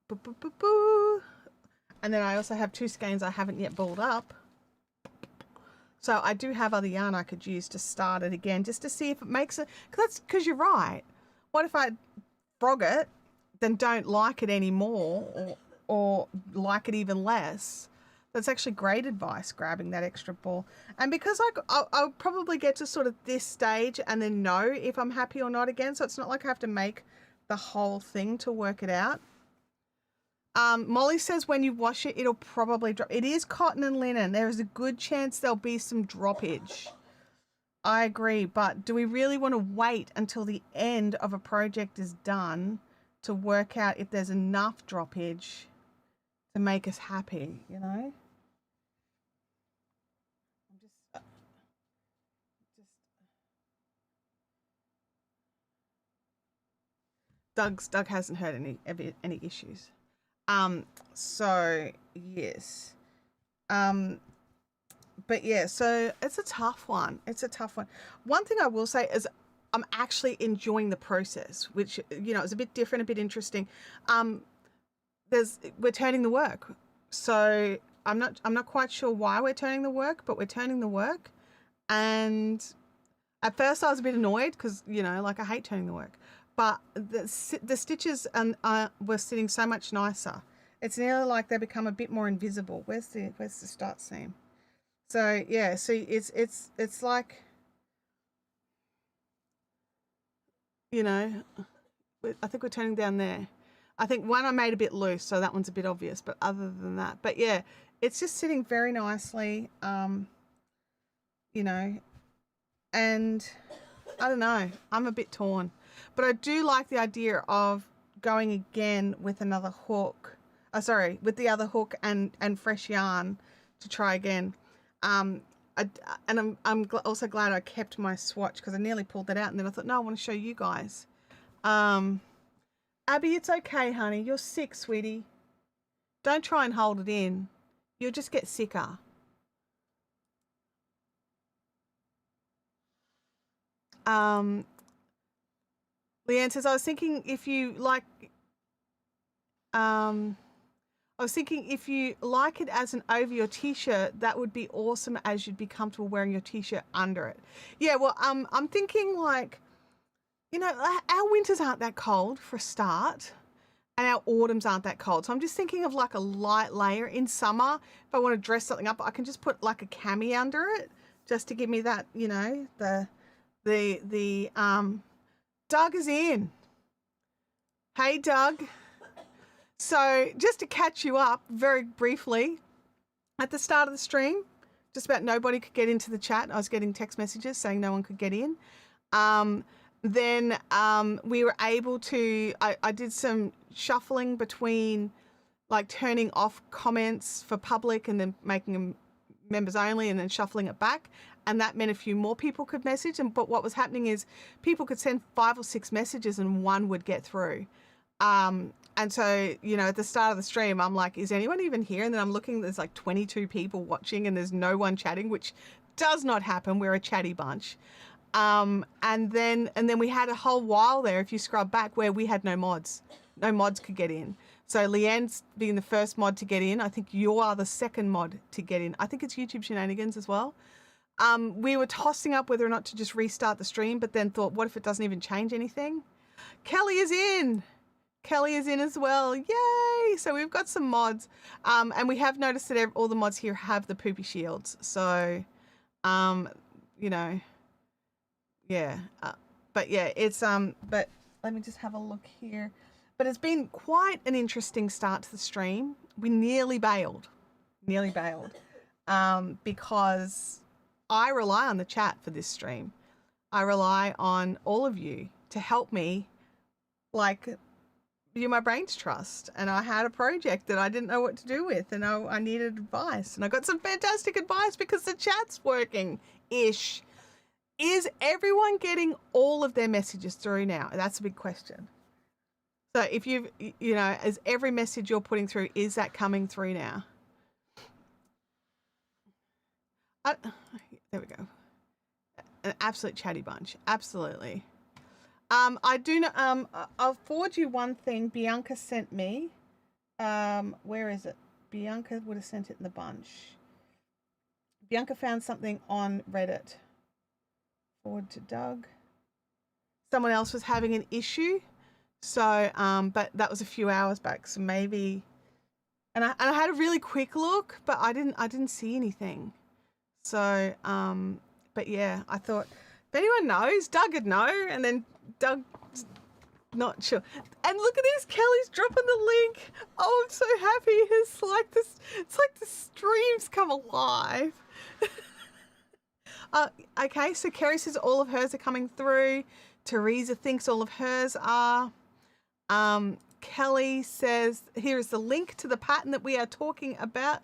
Boo, boo, boo, boo. And then I also have 2 skeins I haven't yet balled up. So I do have other yarn I could use to start it again, just to see if it makes it. Because you're right. What if I frog it, then don't like it anymore, or like it even less? That's actually great advice, grabbing that extra ball. And because I'll probably get to sort of this stage and then know if I'm happy or not again. So it's not like I have to make the whole thing to work it out. Molly says when you wash it, it'll probably drop. It is cotton and linen. There is a good chance there'll be some droppage. I agree, but do we really want to wait until the end of a project is done to work out if there's enough droppage to make us happy, you know? Doug hasn't heard any issues. So yes. But yeah, so it's a tough one. It's a tough one. One thing I will say is I'm actually enjoying the process, which, you know, is a bit different, a bit interesting. We're turning the work. So I'm not quite sure why we're turning the work, but we're turning the work. And at first I was a bit annoyed because, you know, like, I hate turning the work. But the stitches were sitting so much nicer. It's nearly like they become a bit more invisible. Where's the start seam? So yeah, so it's like, you know, I think we're turning down there. I think one I made a bit loose, so that one's a bit obvious, but other than that, but yeah, it's just sitting very nicely, you know, and I don't know, I'm a bit torn, but I do like the idea of going again with another hook, with the other hook and fresh yarn to try again. also glad I kept my swatch because I nearly pulled that out, and then I thought, no, I want to show you guys. Abby, it's okay, honey. You're sick, sweetie. Don't try and hold it in. You'll just get sicker. Leanne says, I was thinking if you like it as an over your t-shirt, that would be awesome, as you'd be comfortable wearing your t-shirt under it. Yeah, well, I'm thinking like, you know, our winters aren't that cold for a start, and our autumns aren't that cold. So I'm just thinking of like a light layer in summer. If I want to dress something up, I can just put like a cami under it just to give me that, you know, Doug is in. Hey, Doug. So just to catch you up very briefly, at the start of the stream, just about nobody could get into the chat. I was getting text messages saying no one could get in. Then we were able to, I did some shuffling between like turning off comments for public and then making them members only and then shuffling it back. And that meant a few more people could message. But what was happening is people could send 5 or 6 messages and one would get through. And so, you know, at the start of the stream, I'm like, is anyone even here? And then I'm looking, there's like 22 people watching and there's no one chatting, which does not happen. We're a chatty bunch. And then we had a whole while there, if you scrub back, where we had no mods. No mods could get in. So Leanne's being the first mod to get in. I think you are the second mod to get in. I think it's YouTube Shenanigans as well. We were tossing up whether or not to just restart the stream, but then thought, what if it doesn't even change anything? Kelly is in. Kelly is in as well. Yay! So we've got some mods. And we have noticed that all the mods here have the poopy shields. So, you know, yeah. But yeah, it's, but let me just have a look here. But it's been quite an interesting start to the stream. We nearly bailed, because I rely on the chat for this stream. I rely on all of you to help me, like, you're my brains trust. And I had a project that I didn't know what to do with, and I needed advice. And I got some fantastic advice because the chat's working-ish. Is everyone getting all of their messages through now? That's a big question. So if you know, is every message you're putting through, is that coming through now? There we go. An absolute chatty bunch. Absolutely. I do know, I'll forward you one thing Bianca sent me. Where is it? Bianca would have sent it in the bunch. Bianca found something on Reddit. Forward to Doug. Someone else was having an issue. So, but that was a few hours back. So maybe, and I had a really quick look, but I didn't see anything. So, but yeah, I thought if anyone knows, Doug would know, and then Doug's not sure. And look at this, Kelly's dropping the link. Oh, I'm so happy. It's like the streams come alive. Okay, so Kerry says all of hers are coming through. Teresa thinks all of hers are. Kelly says, here is the link to the pattern that we are talking about,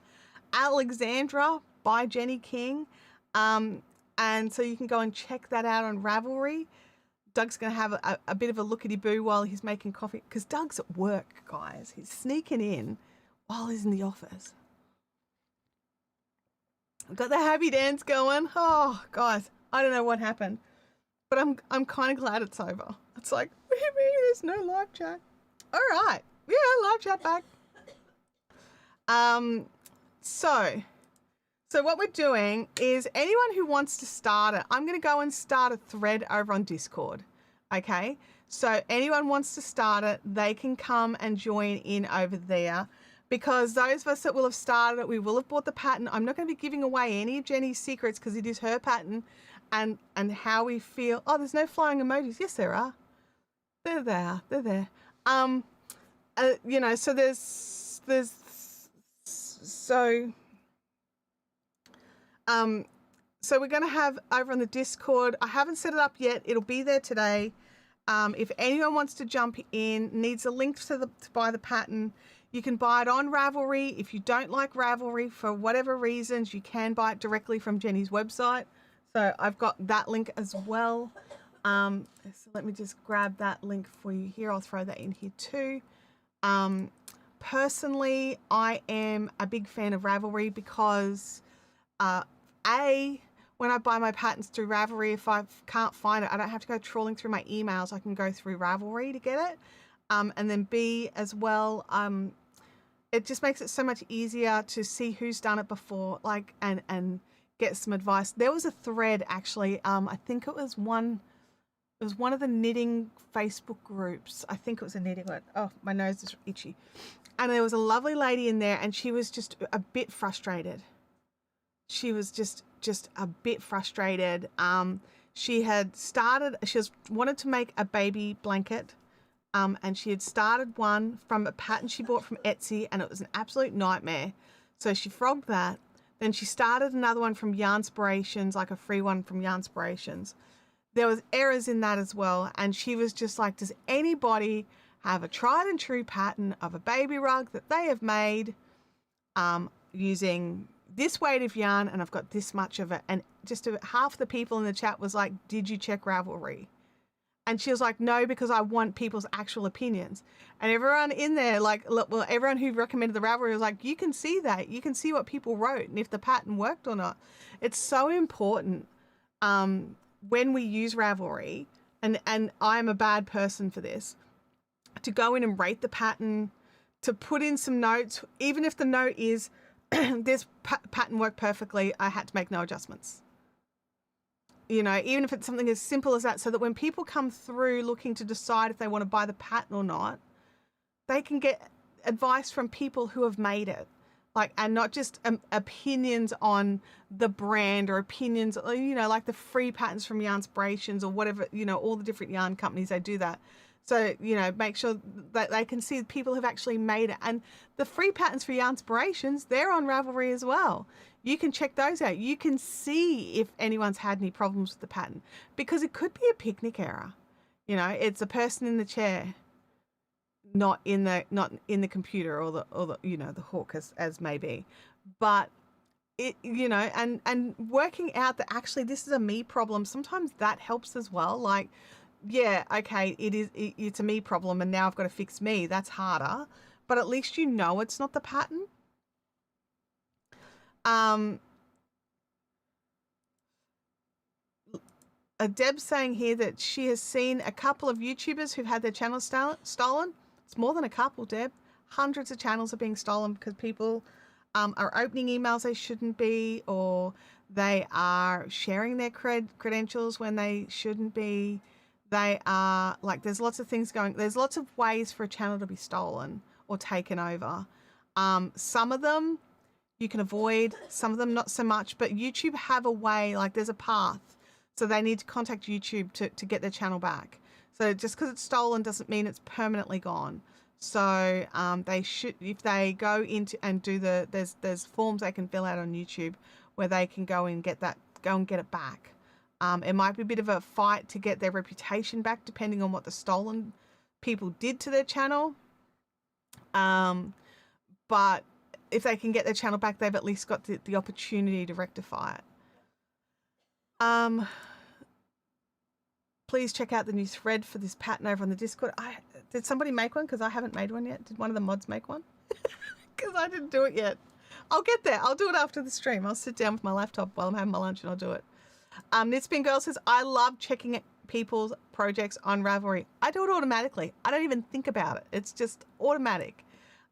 Alexandra by Jenny King. And so you can go and check that out on Ravelry. Doug's going to have a bit of a lookity-boo while he's making coffee, because Doug's at work, guys. He's sneaking in while he's in the office. I've got the happy dance going. Oh, guys, I don't know what happened, but I'm kind of glad it's over. It's like, there's no live chat. All right. Yeah, live chat back. So what we're doing is anyone who wants to start it, I'm going to go and start a thread over on Discord. Okay. So anyone wants to start it, they can come and join in over there, because those of us that will have started it, we will have bought the pattern. I'm not going to be giving away any of Jenny's secrets because it is her pattern, and how we feel. Oh, there's no flying emojis. Yes, there are. They're there. They're there. You know, so so we're going to have over on the Discord. I haven't set it up yet. It'll be there today. If anyone wants to jump in, needs a link to buy the pattern, You can buy it on Ravelry. If you don't like Ravelry for whatever reasons, you can buy it directly from Jenny's website. So I've got that link as well. So let me just grab that link for you here. I'll throw that in here too. Personally, I am a big fan of Ravelry because when I buy my patterns through Ravelry, if I can't find it, I don't have to go trawling through my emails. I can go through Ravelry to get it. And then B as well, it just makes it so much easier to see who's done it before, like, and get some advice. There was a thread actually, I think it was one of the knitting Facebook groups. I think it was a knitting one. Oh, my nose is itchy. And there was a lovely lady in there, and she was just a bit frustrated. She was just a bit frustrated. She wanted to make a baby blanket. And she had started one from a pattern she bought from Etsy, and it was an absolute nightmare. So she frogged that. Then she started another one from Yarnspirations, like a free one from Yarnspirations. There was errors in that as well. And she was just like, does anybody have a tried and true pattern of a baby rug that they have made using this weight of yarn, and I've got this much of it? And just half the people in the chat was like, did you check Ravelry? And she was like, no, because I want people's actual opinions. And everyone in there, everyone who recommended the Ravelry was like, you can see that. You can see what people wrote and if the pattern worked or not. It's so important when we use Ravelry, and I'm a bad person for this, to go in and rate the pattern, to put in some notes, even if the note is, this pattern worked perfectly, I had to make no adjustments. You know, even if it's something as simple as that, so that when people come through looking to decide if they want to buy the pattern or not, they can get advice from people who have made it, and not just opinions on the brand or opinions, like the free patterns from Yarnspirations or whatever, all the different yarn companies, they do that. So, make sure that they can see people who've actually made it. And the free patterns for Yarnspirations, they're on Ravelry as well. You can check those out. You can see if anyone's had any problems with the pattern, because it could be a picnic error. It's a person in the chair, not in the computer or the hook as may be. But it, and working out that actually this is a me problem, sometimes that helps as well. Like, yeah, okay, it's a me problem, and now I've got to fix me. That's harder, but at least it's not the pattern. Deb's saying here that she has seen a couple of YouTubers who've had their channels stolen. It's more than a couple, Deb. Hundreds of channels are being stolen because people are opening emails they shouldn't be, or they are sharing their credentials when they shouldn't be. They are there's lots of things there's lots of ways for a channel to be stolen or taken over. Some of them you can avoid, some of them not so much, but YouTube have a way, there's a path. So they need to contact YouTube to get their channel back. So just because it's stolen doesn't mean it's permanently gone. So they should, if they go into and do there's forms they can fill out on YouTube where they can go and get it back. It might be a bit of a fight to get their reputation back, depending on what the stolen people did to their channel. But if they can get their channel back, they've at least got the opportunity to rectify it. Please check out the new thread for this pattern over on the Discord. Did somebody make one? Because I haven't made one yet. Did one of the mods make one? Because I didn't do it yet. I'll get there. I'll do it after the stream. I'll sit down with my laptop while I'm having my lunch and I'll do it. Knitspin Girl says, I love checking people's projects on Ravelry. I do it automatically. I don't even think about it. It's just automatic.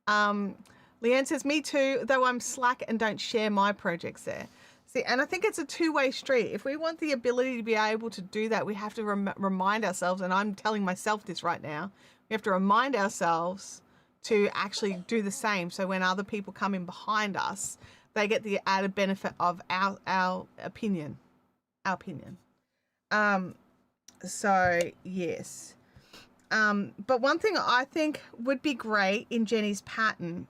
Leanne says, me too, though I'm slack and don't share my projects there. See, and I think it's a two-way street. If we want the ability to be able to do that, we have to remind ourselves, and I'm telling myself this right now, we have to remind ourselves to actually do the same. So when other people come in behind us, they get the added benefit of our opinion. Our opinion. So, yes. But one thing I think would be great in Jenny's pattern,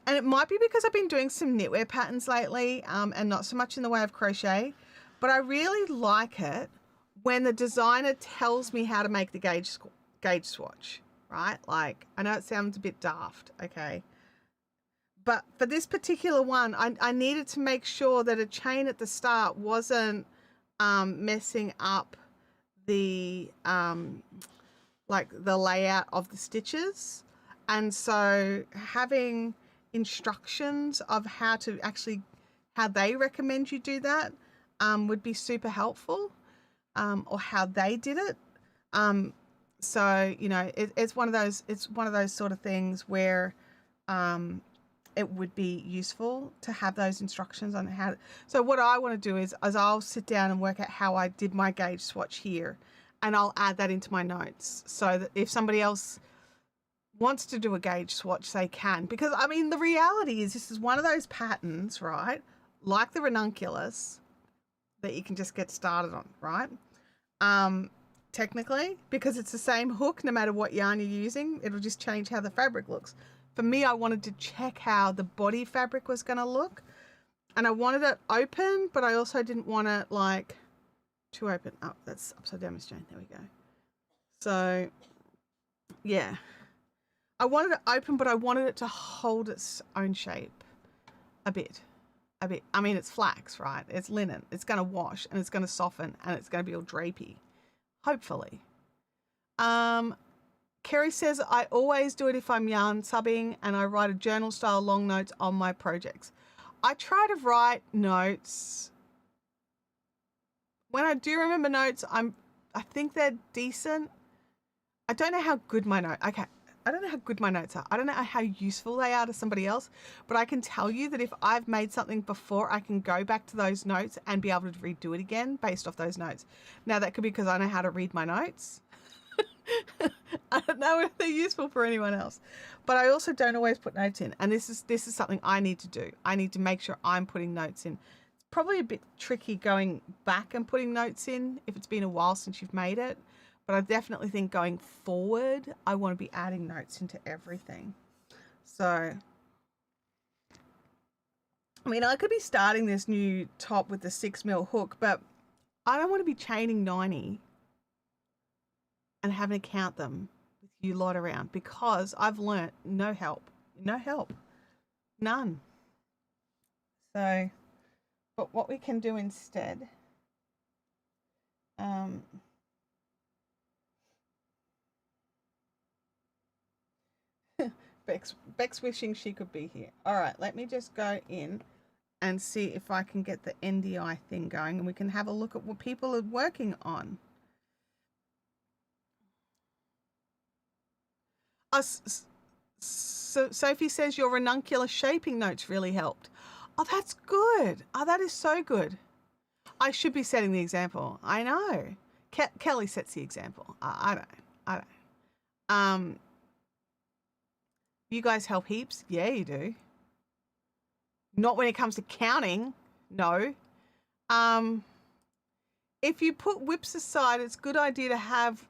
and it might be because I've been doing some knitwear patterns lately, and not so much in the way of crochet, but I really like it when the designer tells me how to make the gauge swatch. right? Like, I know it sounds a bit daft, okay? But for this particular one, I needed to make sure that a chain at the start wasn't messing up the like the layout of the stitches. And so having instructions of how to actually, how they recommend you do that would be super helpful, or how they did it. So, you know, it's one of those sort of things where it would be useful to have those instructions on how to, so what I want to do is I'll sit down and work out how I did my gauge swatch here, and I'll add that into my notes so that if somebody else wants to do a gauge swatch, they can. Because I mean, the reality is this is one of those patterns, right? Like the ranunculus, that you can just get started on, right? Technically, because it's the same hook no matter what yarn you're using, it'll just change how the fabric looks. For me, I wanted to check how the body fabric was going to look, and I wanted it open, but I also didn't want it like too open. Oh, that's upside down, Miss Jane. There we go. So yeah, I wanted it open, but I wanted it to hold its own shape a bit. I mean, it's flax, right? It's linen. It's going to wash and it's going to soften and it's going to be all drapey, hopefully. Kerry says, I always do it if I'm yarn subbing, and I write a journal style long notes on my projects. I try to write notes. When I do remember notes, I think they're decent. I don't know how good my notes are. I don't know how useful they are to somebody else, but I can tell you that if I've made something before, I can go back to those notes and be able to redo it again based off those notes. Now, that could be because I know how to read my notes. I don't know if they're useful for anyone else, but I also don't always put notes in. And this is something I need to do. I need to make sure I'm putting notes in. It's probably a bit tricky going back and putting notes in if it's been a while since you've made it. But I definitely think going forward, I want to be adding notes into everything. So, I mean, I could be starting this new top with the 6mm hook, but I don't want to be chaining 90 and having to count them with you lot around, because I've learnt no help, none. So, but what we can do instead, Beck's wishing she could be here. All right, let me just go in and see if I can get the NDI thing going, and we can have a look at what people are working on. So Sophie says your ranuncular shaping notes really helped. Oh, that's good. Oh, that is so good. I should be setting the example. I know. Kelly sets the example. I don't. You guys help heaps? Yeah, you do. Not when it comes to counting. No. If you put whips aside, it's good to have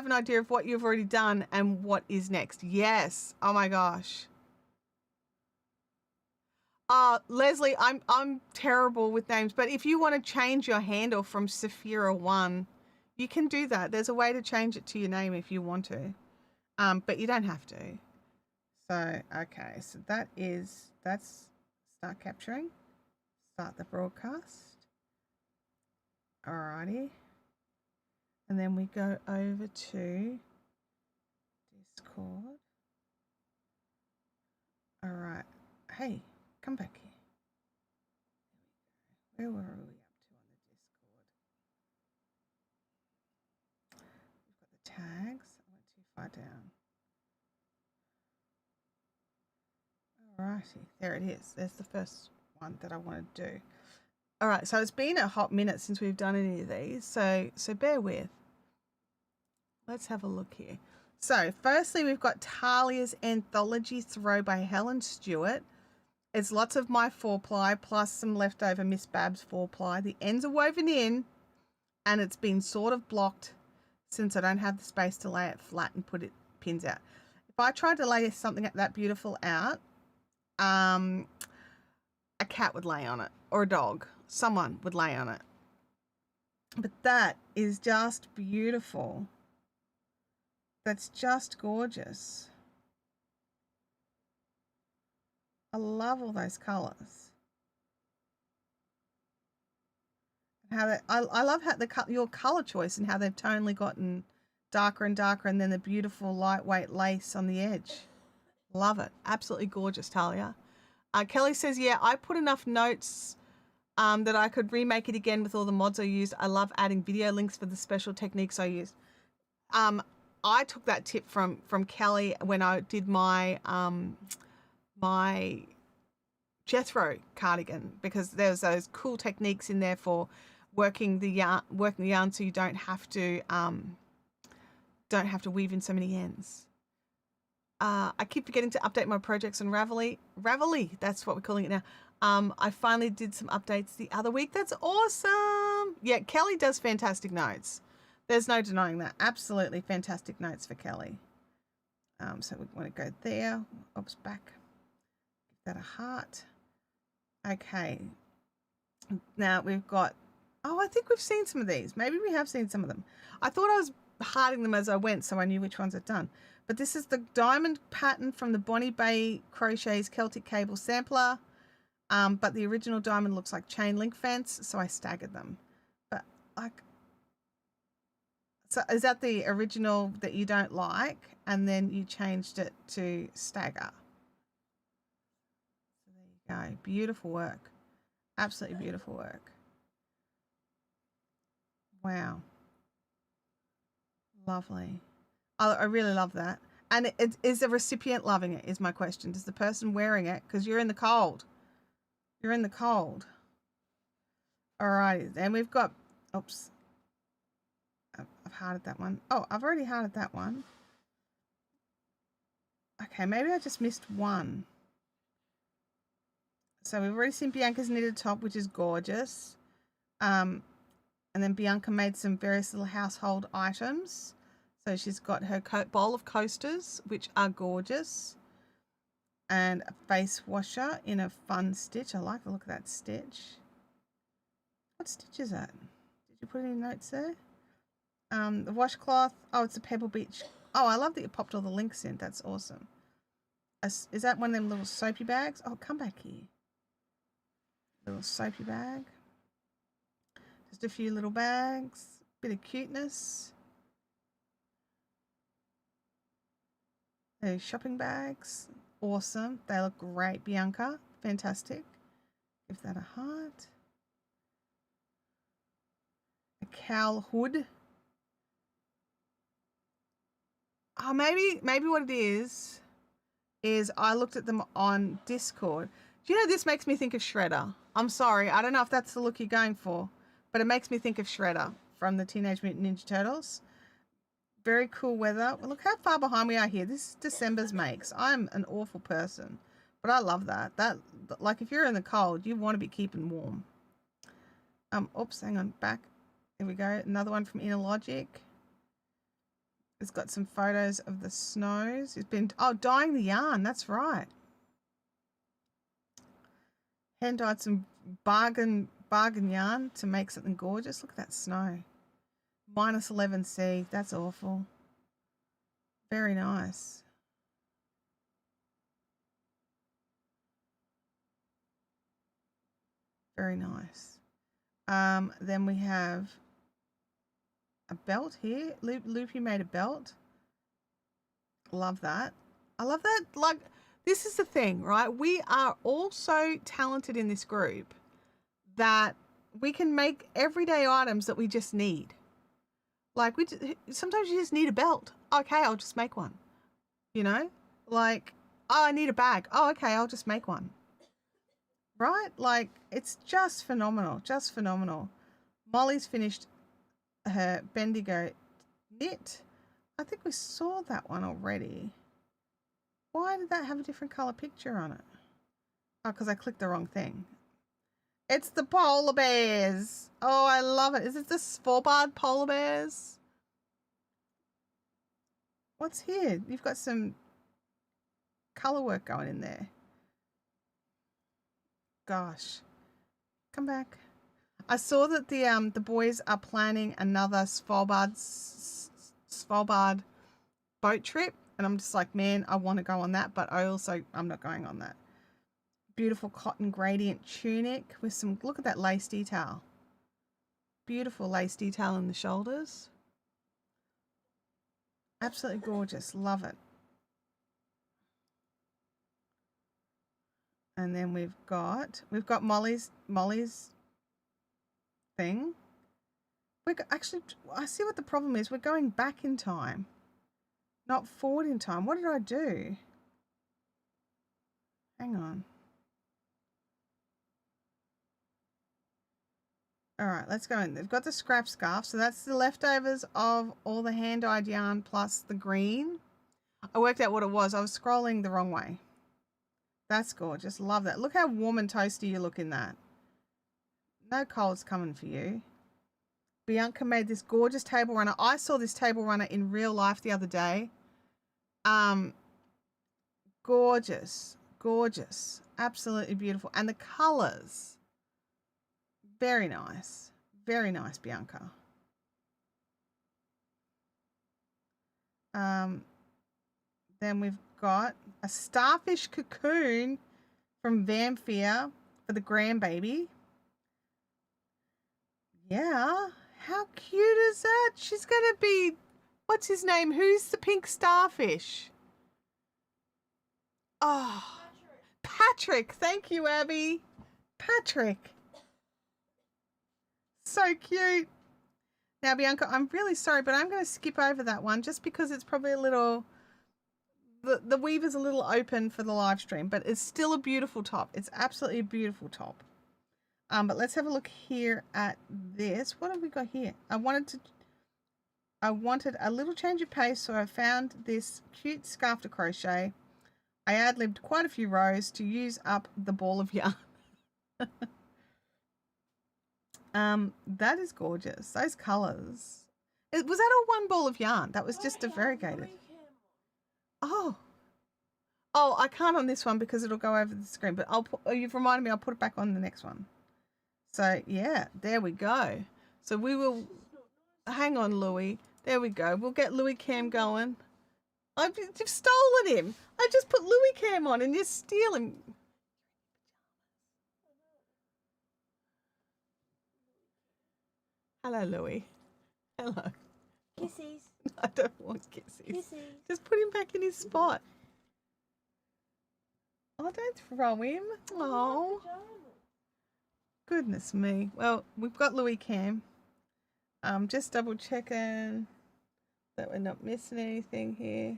an idea of what you've already done and what is next. Yes. Oh my gosh. Leslie, I'm terrible with names, but if you want to change your handle from Saphira1, you can do that. There's a way to change it to your name if you want to. But you don't have to. So, okay, so that's start capturing, start the broadcast. Alrighty. And then we go over to Discord. All right. Hey, come back here. Where were we up to on the Discord? We've got the tags. I went too far down. Alrighty, there it is. There's the first one that I want to do. All right, so it's been a hot minute since we've done any of these, so bear with. Let's have a look here. So firstly, we've got Talia's Anthology Throw by Helen Stewart. It's lots of my 4-ply plus some leftover Miss Babs 4-ply. The ends are woven in, and it's been sort of blocked since I don't have the space to lay it flat and put it pins out. If I tried to lay something that beautiful out, a cat would lay on it, or a dog. Someone would lay on it. But that is just beautiful. that's just gorgeous. I love all those colours. How they, I love how your colour choice and how they've tonally gotten darker and darker, and then the beautiful lightweight lace on the edge. Love it. Absolutely gorgeous, Talia. Kelly says, yeah, I put enough notes that I could remake it again with all the mods I used. I love adding video links for the special techniques I used. I took that tip from Kelly when I did my my Jethro cardigan, because there's those cool techniques in there for working the yarn so you don't have to weave in so many ends. I keep forgetting to update my projects on Ravelry. Ravelry, that's what we're calling it now. I finally did some updates the other week. That's awesome. Yeah, Kelly does fantastic notes. There's no denying that. Absolutely fantastic notes for Kelly. So we want to go there. Oops, back. Give that a heart. Okay. Now we've got, oh, I think we've seen some of these. Maybe we have seen some of them. I thought I was hearting them as I went, so I knew which ones I'd done. But this is the diamond pattern from the Bonnie Bay Crochet's Celtic Cable Sampler. But the original diamond looks like chain link fence, so I staggered them. But like, so is that the original that you don't like, and then you changed it to stagger? So there you go. Beautiful work. Absolutely beautiful work. Wow. Lovely. I really love that. And is the recipient loving it, is my question. Does the person wearing it, because you're in the cold. You're in the cold. All right. And we've got, oops. I've hearted that one. Oh, I've already hearted that one. Okay, maybe I just missed one. So we've already seen Bianca's knitted top, which is gorgeous. And then Bianca made some various little household items. So she's got her bowl of coasters, which are gorgeous. And a face washer in a fun stitch. I like the look of that stitch. What stitch is that? Did you put any notes there? The washcloth. Oh, it's a Pebble Beach. Oh, I love that you popped all the links in. That's awesome. Is that one of them little soapy bags? Oh, come back here. Little soapy bag. Just a few little bags. Bit of cuteness. Those shopping bags. Awesome. They look great, Bianca. Fantastic. Give that a heart. A cowl hood. Oh, maybe what it is I looked at them on Discord. Do you know, this makes me think of Shredder. I'm sorry. I don't know if that's the look you're going for, but it makes me think of Shredder from the Teenage Mutant Ninja Turtles. Very cool weather. Well, look how far behind we are here. This is December's makes. I'm an awful person, but I love that. Like, if you're in the cold, you want to be keeping warm. Oops, hang on, back. Here we go. Another one from Inner Logic. It's got some photos of the snows. It's been, oh, dyeing the yarn. That's right. Hand dyed some bargain yarn to make something gorgeous. Look at that snow. Minus 11C. That's awful. Very nice. Very nice. Then we have a belt here. Loopy made a belt. Love that. I love that. Like, this is the thing, right? We are all so talented in this group that we can make everyday items that we just need. Like, sometimes you just need a belt. Okay, I'll just make one. You know? Like, oh, I need a bag. Oh, okay, I'll just make one. Right? Like, it's just phenomenal. Just phenomenal. Molly's finished her Bendigo knit. I think we saw that one already. Why did that have a different color picture on it? Oh, because I clicked the wrong thing. It's the polar bears. Oh, I love it. Is it the Svalbard polar bears? What's here? You've got some color work going in there. Gosh. Come back. I saw that the boys are planning another Svalbard boat trip, and I'm just like, man, I want to go on that, but I'm not going on that. Beautiful cotton gradient tunic with some, look at that lace detail. Beautiful lace detail in the shoulders. Absolutely gorgeous. Love it. And then we've got Molly's thing. Actually, I see what the problem is. We're going back in time, not forward in time. What did I do? Hang on. All right, let's go in. They've got the scrap scarf. So that's the leftovers of all the hand-dyed yarn plus the green. I worked out what it was. I was scrolling the wrong way. That's gorgeous. Love that. Look how warm and toasty you look in that. No cold's coming for you. Bianca made this gorgeous table runner. I saw this table runner in real life the other day. Gorgeous. Gorgeous. Absolutely beautiful. And the colors. Very nice. Very nice, Bianca. Then we've got a starfish cocoon from Vampire for the grandbaby. Yeah. How cute is that? She's going to be, what's his name? Who's the pink starfish? Oh, Patrick. Thank you, Abby. Patrick. So cute. Now, Bianca, I'm really sorry, but I'm going to skip over that one just because it's probably a little, the weave is a little open for the live stream, but it's still a beautiful top. It's absolutely a beautiful top. But let's have a look here at this. What have we got here? I wanted a little change of pace, so I found this cute scarf to crochet. I ad-libbed quite a few rows to use up the ball of yarn. That is gorgeous. Those colors. Was that all one ball of yarn? That was just a variegated. Oh, I can't on this one because it'll go over the screen. But you've reminded me. I'll put it back on the next one. So yeah, there we go. So we will. Hang on, Louis. There we go. We'll get Louis Cam going. You've stolen him. I just put Louis Cam on and you steal him. Hello, Louis. Hello. Kissies. I don't want kisses. Kissies. Just put him back in his spot. Oh, don't throw him. Oh. Goodness me. Well, we've got Louis Cam. Just double checking that we're not missing anything here.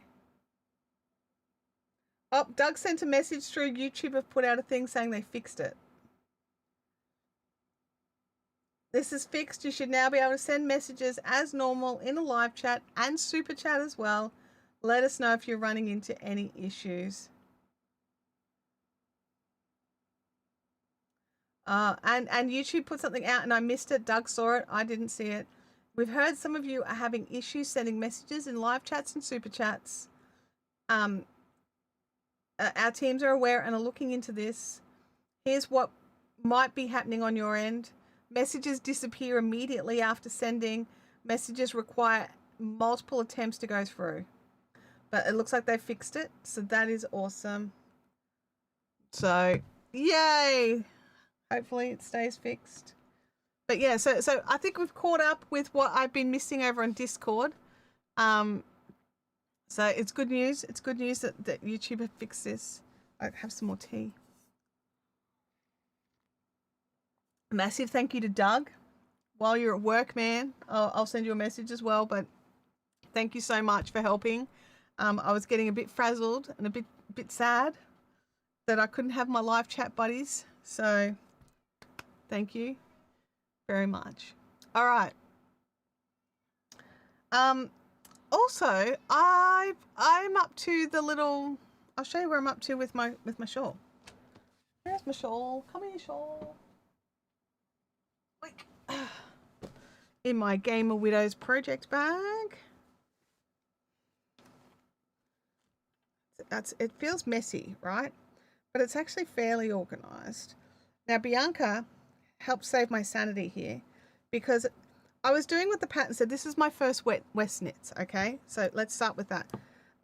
Oh, Doug sent a message through. YouTube have put out a thing saying they fixed it. This is fixed. You should now be able to send messages as normal in a live chat and super chat as well. Let us know if you're running into any issues. And YouTube put something out and I missed it. Doug saw it. I didn't see it. We've heard some of you are having issues sending messages in live chats and super chats. Our teams are aware and are looking into this. Here's what might be happening on your end. Messages disappear immediately after sending. Messages require multiple attempts to go through. But it looks like they fixed it. So that is awesome. So, yay! Hopefully it stays fixed. But yeah, so I think we've caught up with what I've been missing over on Discord. So it's good news. It's good news that YouTube have fixed this. I have some more tea. Massive thank you to Doug. While you're at work, man, I'll send you a message as well. But thank you so much for helping. I was getting a bit frazzled and a bit sad that I couldn't have my live chat buddies. So thank you very much. All right. Also, I'm up to the little. I'll show you where I'm up to with my shawl. Where's my shawl? Come here, shawl. In my Gamer Widows project bag. It feels messy, right? But it's actually fairly organized. Now, Bianca helped save my sanity here because I was doing what the pattern said. This is my first wet knits, okay? So let's start with that.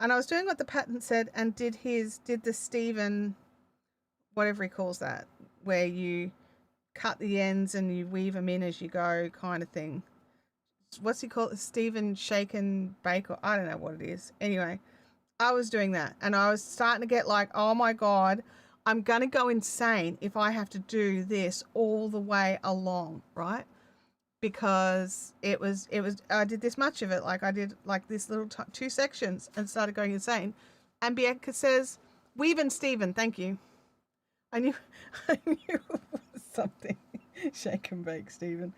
and I was doing what the pattern said and did the Stephen, whatever he calls that, where you cut the ends and you weave them in as you go kind of thing. What's he called? Stephen Shake and Bake, or I don't know what it is. Anyway, I was doing that and I was starting to get like, oh my God, I'm going to go insane if I have to do this all the way along, right? Because I did this much of it. Like I did like this little 2 sections and started going insane. And Bianca says, weave and Stephen, thank you. I knew it was something. Shake and bake, Stephen.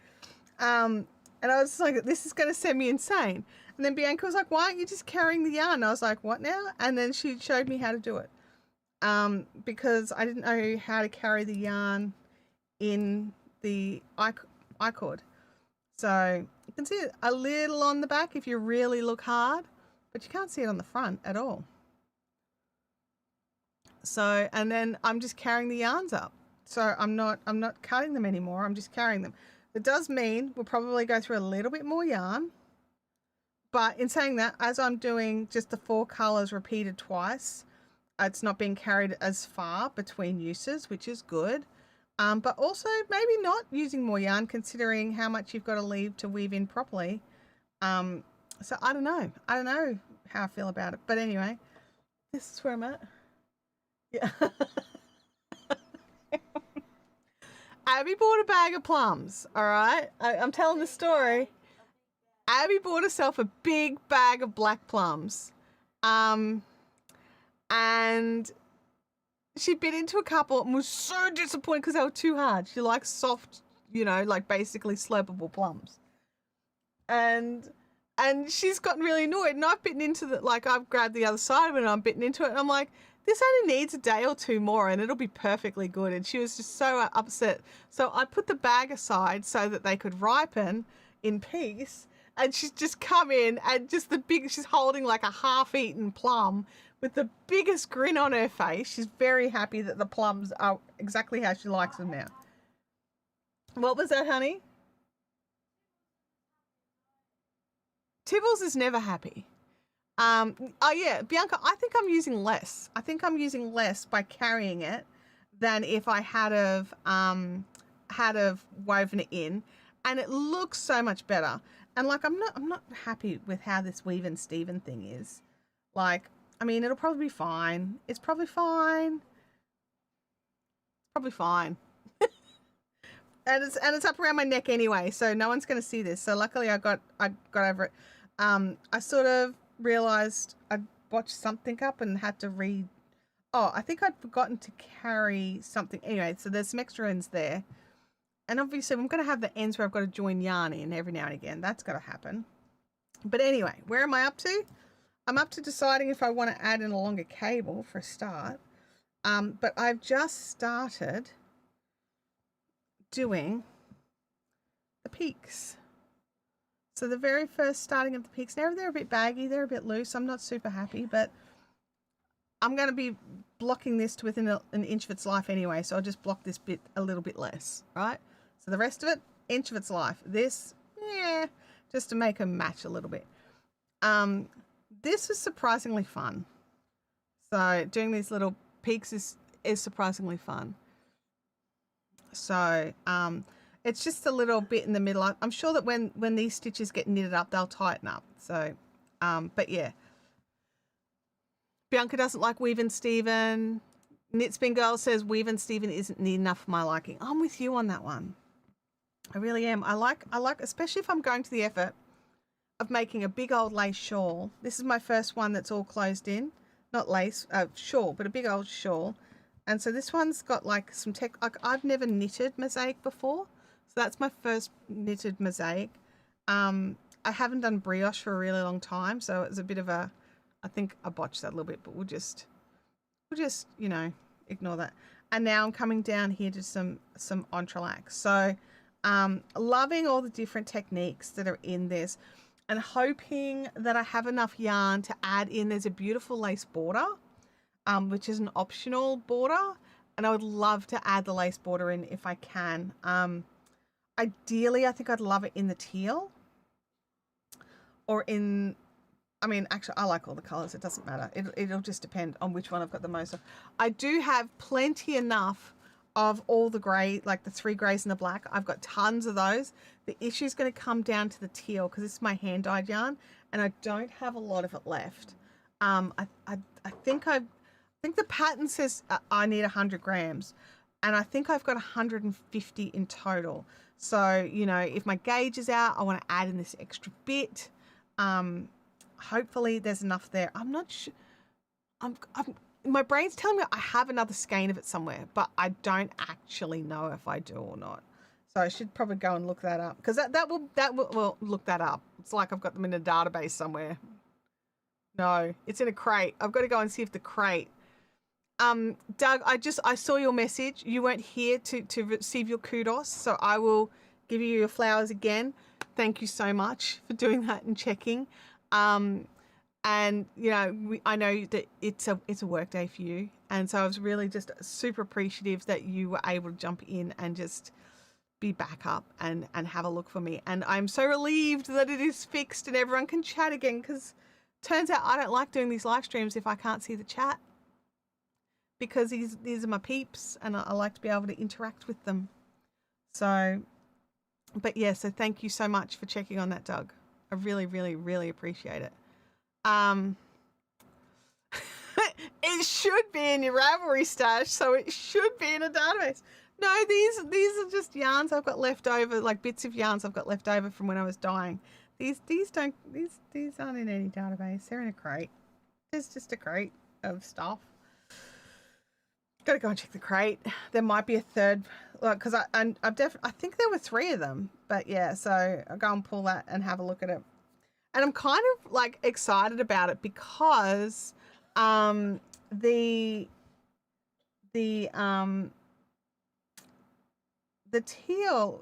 And I was like, this is going to send me insane. And then Bianca was like, why aren't you just carrying the yarn? And I was like, what now? And then she showed me how to do it. Because I didn't know how to carry the yarn in the I-cord. So you can see it a little on the back if you really look hard, but you can't see it on the front at all. So, and then I'm just carrying the yarns up. So I'm not cutting them anymore. I'm just carrying them. It does mean we'll probably go through a little bit more yarn. But in saying that, as I'm doing just the 4 colors repeated twice, it's not being carried as far between uses, which is good. But also maybe not using more yarn considering how much you've got to leave to weave in properly. So I don't know. I don't know how I feel about it. But anyway, this is where I'm at. Yeah. Abby bought a bag of plums, all right? I'm telling the story. Abby bought herself a big bag of black plums. And she bit into a couple and was so disappointed because they were too hard. She likes soft, you know, like basically slurpable plums. And she's gotten really annoyed. And I've bitten into the, like I've grabbed the other side of it and I'm bitten into it. And I'm like, this only needs a day or 2 more and it'll be perfectly good. And she was just so upset. So I put the bag aside so that they could ripen in peace. And she's just come in and just she's holding like a half-eaten plum with the biggest grin on her face. She's very happy that the plums are exactly how she likes them now. What was that, honey? Tibbles is never happy. Oh yeah, Bianca, I think I'm using less. I think I'm using less by carrying it than if I had have woven it in, and it looks so much better. And like I'm not happy with how this Weave and Stephen thing is. Like, I mean, it'll probably be fine. It's probably fine. It's probably fine. and it's up around my neck anyway, so no one's going to see this. So luckily I got over it. I sort of realized I'd botched something up and had to read. Oh, I think I'd forgotten to carry something. Anyway, so there's some extra ends there. And obviously I'm going to have the ends where I've got to join yarn in every now and again. That's got to happen. But anyway, where am I up to? I'm up to deciding if I want to add in a longer cable for a start. But I've just started doing the peaks. So the very first starting of the peaks, now they're a bit baggy, they're a bit loose. I'm not super happy, but I'm going to be blocking this to within an inch of its life anyway. So I'll just block this bit a little bit less, right? So the rest of it, inch of its life. This, yeah, just to make them match a little bit. This was surprisingly fun. So doing these little peaks is surprisingly fun. So it's just a little bit in the middle. I'm sure that when these stitches get knitted up, they'll tighten up. So, but yeah. Bianca doesn't like Weave and Stephen. Knitspin Girl says Weave and Stephen isn't neat enough for my liking. I'm with you on that one. I really am. I like, especially if I'm going to the effort of making a big old lace shawl. This is my first one that's all closed in. Not lace, shawl, but a big old shawl. And so this one's got like some like I've never knitted mosaic before. So that's my first knitted mosaic. I haven't done brioche for a really long time. So it was a bit of a, I think I botched that a little bit, but we'll just, you know, ignore that. And now I'm coming down here to some entrelacs. So loving all the different techniques that are in this and hoping that I have enough yarn to add in. There's a beautiful lace border, which is an optional border. And I would love to add the lace border in if I can. Ideally, I think I'd love it in the teal or in, I mean, actually, I like all the colours. It doesn't matter. It'll just depend on which one I've got the most of. I do have plenty enough of all the grey, like the 3 greys and the black. I've got tons of those. The issue is going to come down to the teal because this is my hand-dyed yarn, and I don't have a lot of it left. I think the pattern says I need 100 grams, and I think I've got 150 in total. So, you know, if my gauge is out, I want to add in this extra bit. Hopefully there's enough there. I'm not sure. My brain's telling me I have another skein of it somewhere, but I don't actually know if I do or not. So I should probably go and look that up, because that will look that up. It's like I've got them in a database somewhere. No, it's in a crate. I've got to go and see if the crate. Doug, I saw your message. You weren't here to receive your kudos, so I will give you your flowers again. Thank you so much for doing that and checking. And you know, I know that it's a work day for you, and so I was really just super appreciative that you were able to jump in and just be back up and have a look for me. And I'm so relieved that it is fixed and everyone can chat again, because turns out I don't like doing these live streams if I can't see the chat, because these are my peeps and I like to be able to interact with them. So, but yeah, so thank you so much for checking on that, Doug. I really, really, really appreciate it. It should be in your Ravelry stash, so it should be in a database. No, these are just yarns I've got left over, like bits of yarns I've got left over from when I was dyeing. These aren't in any database. They're in a crate. There's just a crate of stuff. Got to go and check the crate. There might be a third, because I think there were 3 of them, but yeah. So I'll go and pull that and have a look at it. And I'm kind of like excited about it because the teal,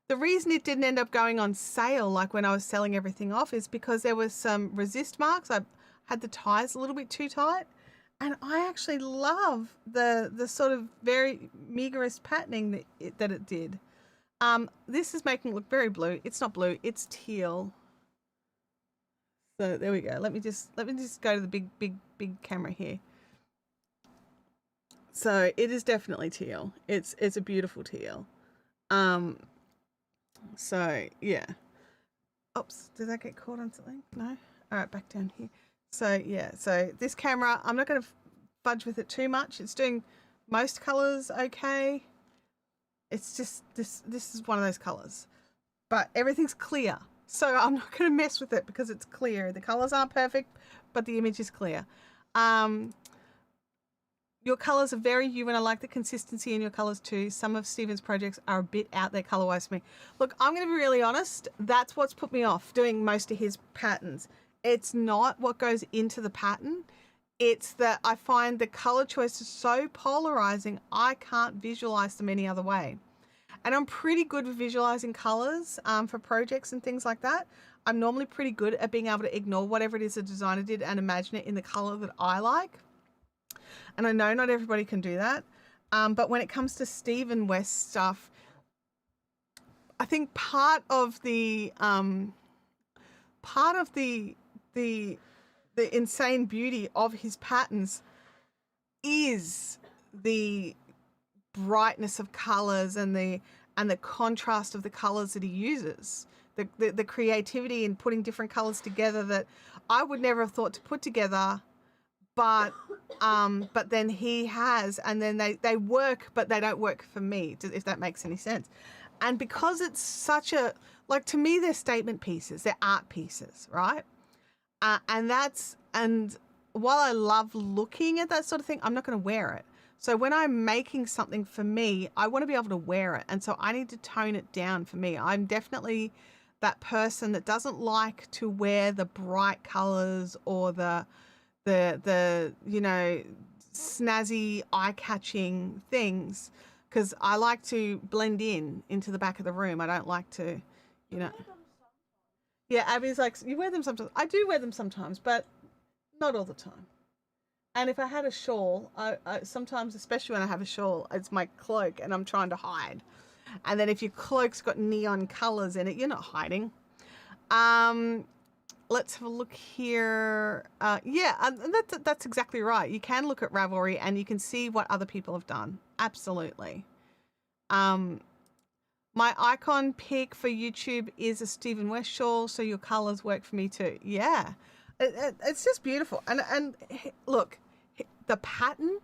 the reason it didn't end up going on sale like when I was selling everything off is because there was some resist marks. I had the ties a little bit too tight, and I actually love the sort of very meagerous patterning that it did. This is making it look very blue. It's not blue, it's teal. So there we go. Let me just go to the big camera here. So it is definitely teal. It's a beautiful teal. So yeah. Oops, did that get caught on something? No? All right, back down here. So yeah, so this camera, I'm not going to fudge with it too much. It's doing most colors okay. It's just this is one of those colors, but everything's clear. So I'm not going to mess with it because it's clear. The colors aren't perfect, but the image is clear. Your colors are very you, and I like the consistency in your colors too. Some of Stephen's projects are a bit out there color-wise for me. Look, I'm going to be really honest. That's what's put me off doing most of his patterns. It's not what goes into the pattern. It's that I find the color choices so polarizing, I can't visualize them any other way. And I'm pretty good with visualizing colors for projects and things like that. I'm normally pretty good at being able to ignore whatever it is the designer did and imagine it in the color that I like. And I know not everybody can do that. But when it comes to Stephen West stuff, I think part of the insane beauty of his patterns is the brightness of colors and the contrast of the colors that he uses, the creativity in putting different colors together that I would never have thought to put together, but then he has, and then they work, but they don't work for me, if that makes any sense. And because it's such a, like, to me, they're statement pieces, they're art pieces, right? And while I love looking at that sort of thing, I'm not going to wear it. So when I'm making something for me, I want to be able to wear it. And so I need to tone it down for me. I'm definitely that person that doesn't like to wear the bright colors or the you know, snazzy, eye-catching things, because I like to blend into the back of the room. I don't like to, you know. Yeah, Abby's like, you wear them sometimes. I do wear them sometimes, but not all the time. And if I had a shawl, I sometimes, especially when I have a shawl, it's my cloak and I'm trying to hide. And then if your cloak's got neon colors in it, you're not hiding. let's have a look here. Yeah, and that's exactly right. You can look at Ravelry and you can see what other people have done. Absolutely. My icon pick for YouTube is a Stephen West shawl, so your colors work for me too. Yeah, it's just beautiful. And look, the pattern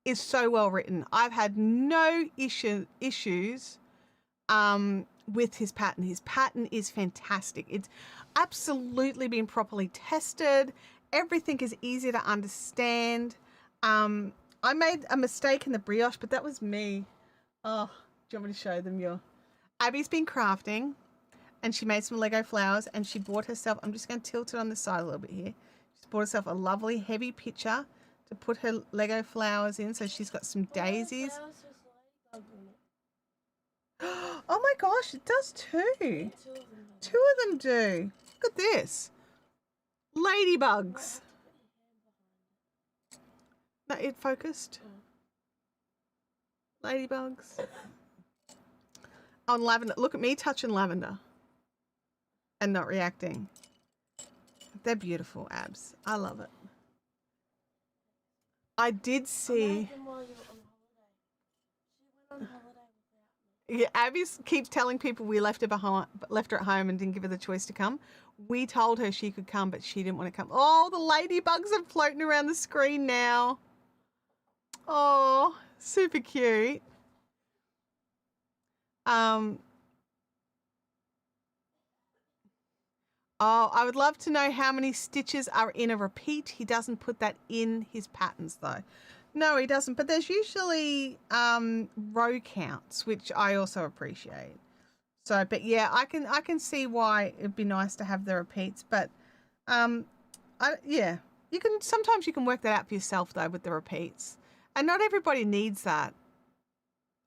is so well written. I've had no issues with his pattern. His pattern is fantastic. It's absolutely been properly tested. Everything is easy to understand. I made a mistake in the brioche, but that was me. Oh, do you want me to show them your... Abby's been crafting and she made some Lego flowers and she bought herself, I'm just going to tilt it on the side a little bit here. She's bought herself a lovely heavy pitcher to put her Lego flowers in. So she's got some daisies. Oh my gosh, it does too. Two of them do. Look at this. Ladybugs. No, it focused. Ladybugs. On lavender. Look at me touching lavender and not reacting. They're beautiful, Abs. I love it. I did see... Yeah, Abby keeps telling people we left her at home and didn't give her the choice to come. We told her she could come, but she didn't want to come. Oh, the ladybugs are floating around the screen now. Oh, super cute. Oh, I would love to know how many stitches are in a repeat. He doesn't put that in his patterns though. No, he doesn't, but there's usually row counts, which I also appreciate. So, but yeah, I can see why it'd be nice to have the repeats, but yeah, sometimes you can work that out for yourself though with the repeats, and not everybody needs that.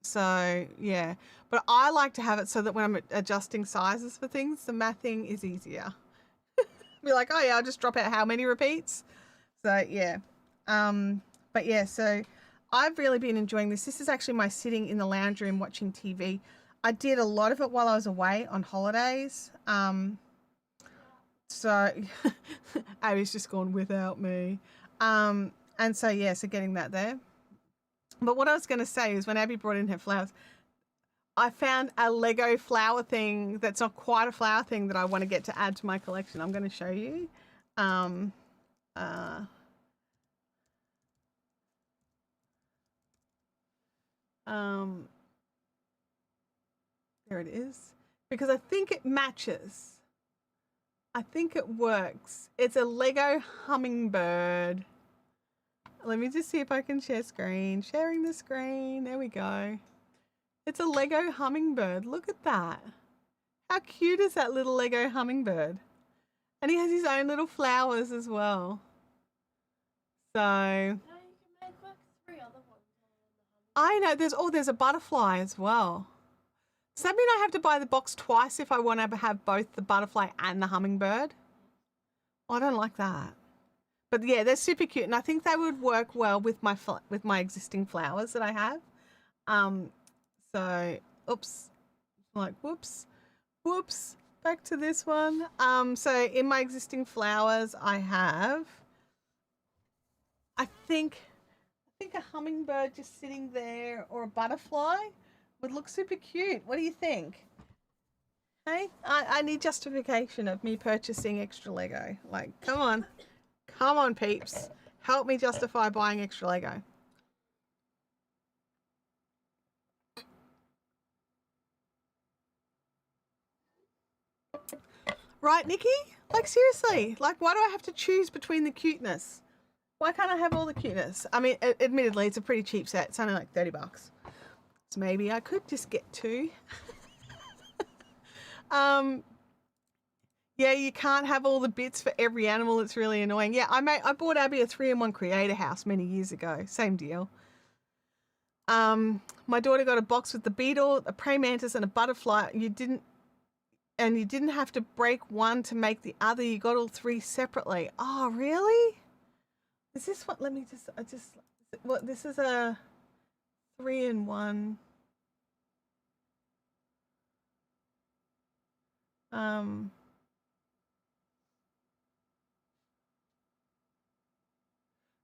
So yeah, but I like to have it so that when I'm adjusting sizes for things, the mathing is easier. Be like, oh yeah, I'll just drop out how many repeats. So yeah. But yeah, so I've really been enjoying this. This is actually my sitting in the lounge room watching TV. I did a lot of it while I was away on holidays. So Abby's just gone without me. And so yeah, so getting that there. But what I was going to say is when Abby brought in her flowers, I found a Lego flower thing that's not quite a flower thing that I want to get to add to my collection. I'm going to show you. There it is. Because I think it matches. I think it works. It's a Lego hummingbird. Let me just see if I can share screen. Sharing the screen. There we go. It's a Lego hummingbird. Look at that. How cute is that little Lego hummingbird? And he has his own little flowers as well. So... No, you can make like 3 other ones. I know. There's a butterfly as well. Does that mean I have to buy the box twice if I want to have both the butterfly and the hummingbird? I don't like that. But yeah, they're super cute, and I think they would work well with my existing flowers that I have. So, oops, like whoops, back to this one. So in my existing flowers, I have, I think a hummingbird just sitting there or a butterfly would look super cute. What do you think? Hey, I need justification of me purchasing extra Lego. Like, come on, peeps. Help me justify buying extra Lego. Right, Nikki? Like, seriously. Like, why do I have to choose between the cuteness? Why can't I have all the cuteness? I mean, admittedly, it's a pretty cheap set. It's only like $30. So maybe I could just get 2. Yeah, you can't have all the bits for every animal. It's really annoying. Yeah, I bought Abby a 3-in-1 creator house many years ago. Same deal. My daughter got a box with the beetle, a praying mantis, and a butterfly. You didn't have to break one to make the other. You got all 3 separately. Oh, really? Is this what? Let me just. What? This is a 3-in-1.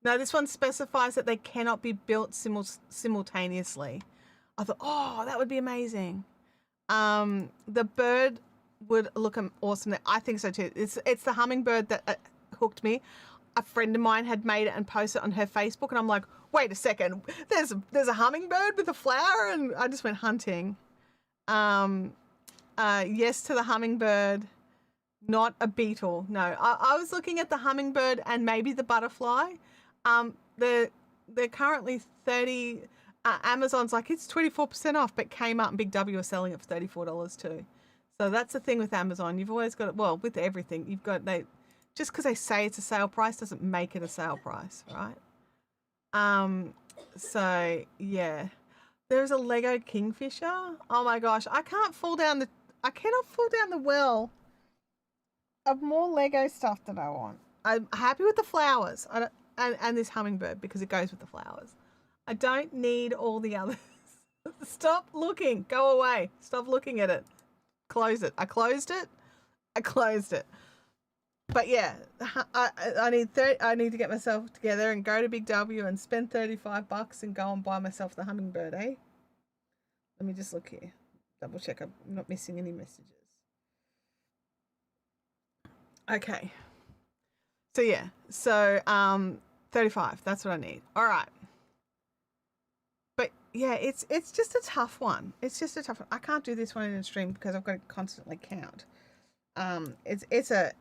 No, this one specifies that they cannot be built simultaneously. I thought, oh, that would be amazing. The bird would look awesome there. I think so too. It's the hummingbird that hooked me. A friend of mine had made it and posted it on her Facebook, and I'm like, wait a second, there's a hummingbird with a flower, and I just went hunting. Yes to the hummingbird, not a beetle. No, I was looking at the hummingbird and maybe the butterfly. They're currently 30. Amazon's like it's 24% off, but Kmart and Big W are selling it for $34 too. So that's the thing with Amazon. You've always got it. Well, with everything, you've got just because they say it's a sale price doesn't make it a sale price, right? So yeah, there's a Lego Kingfisher. Oh my gosh, I cannot fall down the well of more Lego stuff that I want. I'm happy with the flowers. And this hummingbird because it goes with the flowers. I don't need all the others. Stop looking. Go away. Stop looking at it. Close it. I closed it. But yeah, I need to get myself together and go to Big W and spend $35 and go and buy myself the hummingbird, eh? Let me just look here. Double check I'm not missing any messages. Okay. So yeah. So 35. That's what I need. All right. But yeah, it's just a tough one. It's just a tough one. I can't do this one in a stream because I've got to constantly count. It's a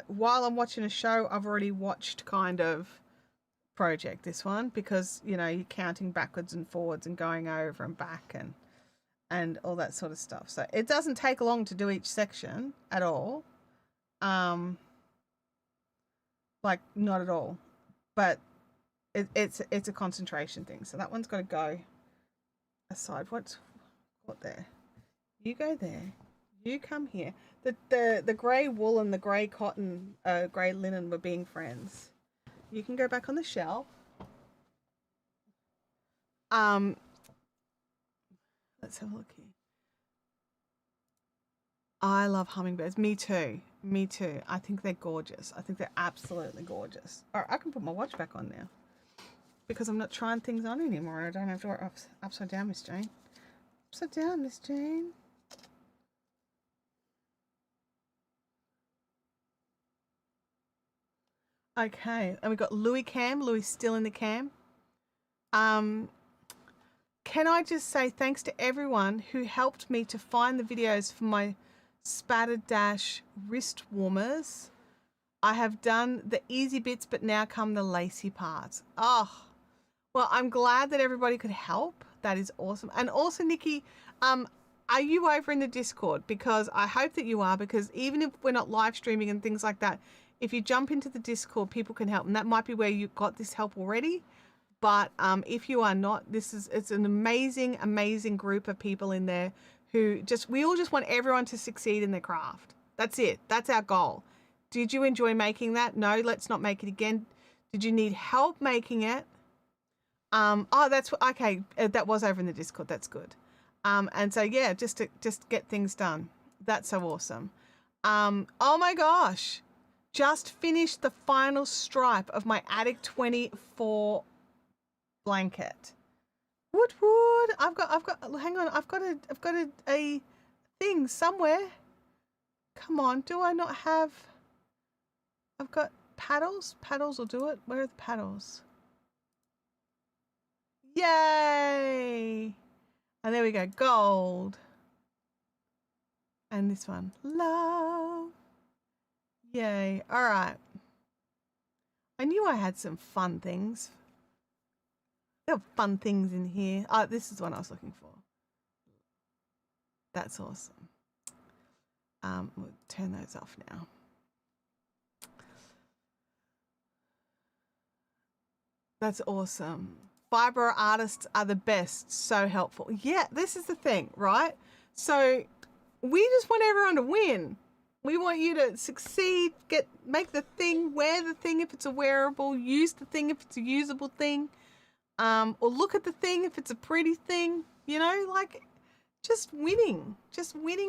while I'm watching a show, I've already watched kind of project this one because you're counting backwards and forwards and going over and back and all that sort of stuff. So it doesn't take long to do each section at all. Like not at all. But it's a concentration thing. So that one's got to go aside. What there? You go there. You come here. The grey wool and the grey cotton, grey linen were being friends. You can go back on the shelf. Let's have a look here. I love hummingbirds. Me too. I think they're gorgeous. I think they're absolutely gorgeous. All right, I can put my watch back on now because I'm not trying things on anymore. I don't have to wear upside down, Miss Jane. Upside down, Miss Jane. Okay, and we've got Louis Cam. Louis still in the cam. Can I just say thanks to everyone who helped me to find the videos for my Spatter Dash wrist warmers. I have done the easy bits, but now come the lacy parts. Oh, well, I'm glad that everybody could help. That is awesome. And also, Nikki, are you over in the Discord? Because I hope that you are, because even if we're not live streaming and things like that, if you jump into the Discord, people can help. And that might be where you got this help already. But if you are not, it's an amazing, amazing group of people in there who we all just want everyone to succeed in their craft. That's it. That's our goal. Did you enjoy making that? No, let's not make it again. Did you need help making it? That's okay. That was over in the Discord. That's good. And so yeah, just get things done. That's so awesome. Oh my gosh, just finished the final stripe of my Attic 24 blanket. Wood. I've got. Hang on. I've got a thing somewhere. Come on. Do I not have? I've got paddles. Paddles will do it. Where are the paddles? Yay! And there we go. Gold. And this one. Love. Yay. All right. I knew I had some fun things. There are fun things in here. Oh, this is what I was looking for. That's awesome. We'll turn those off now. That's awesome. Fiber artists are the best. So helpful. Yeah, this is the thing, right? So we just want everyone to win. We want you to succeed, make the thing, wear the thing if it's a wearable, use the thing if it's a usable thing. Or look at the thing if it's a pretty thing, like just winning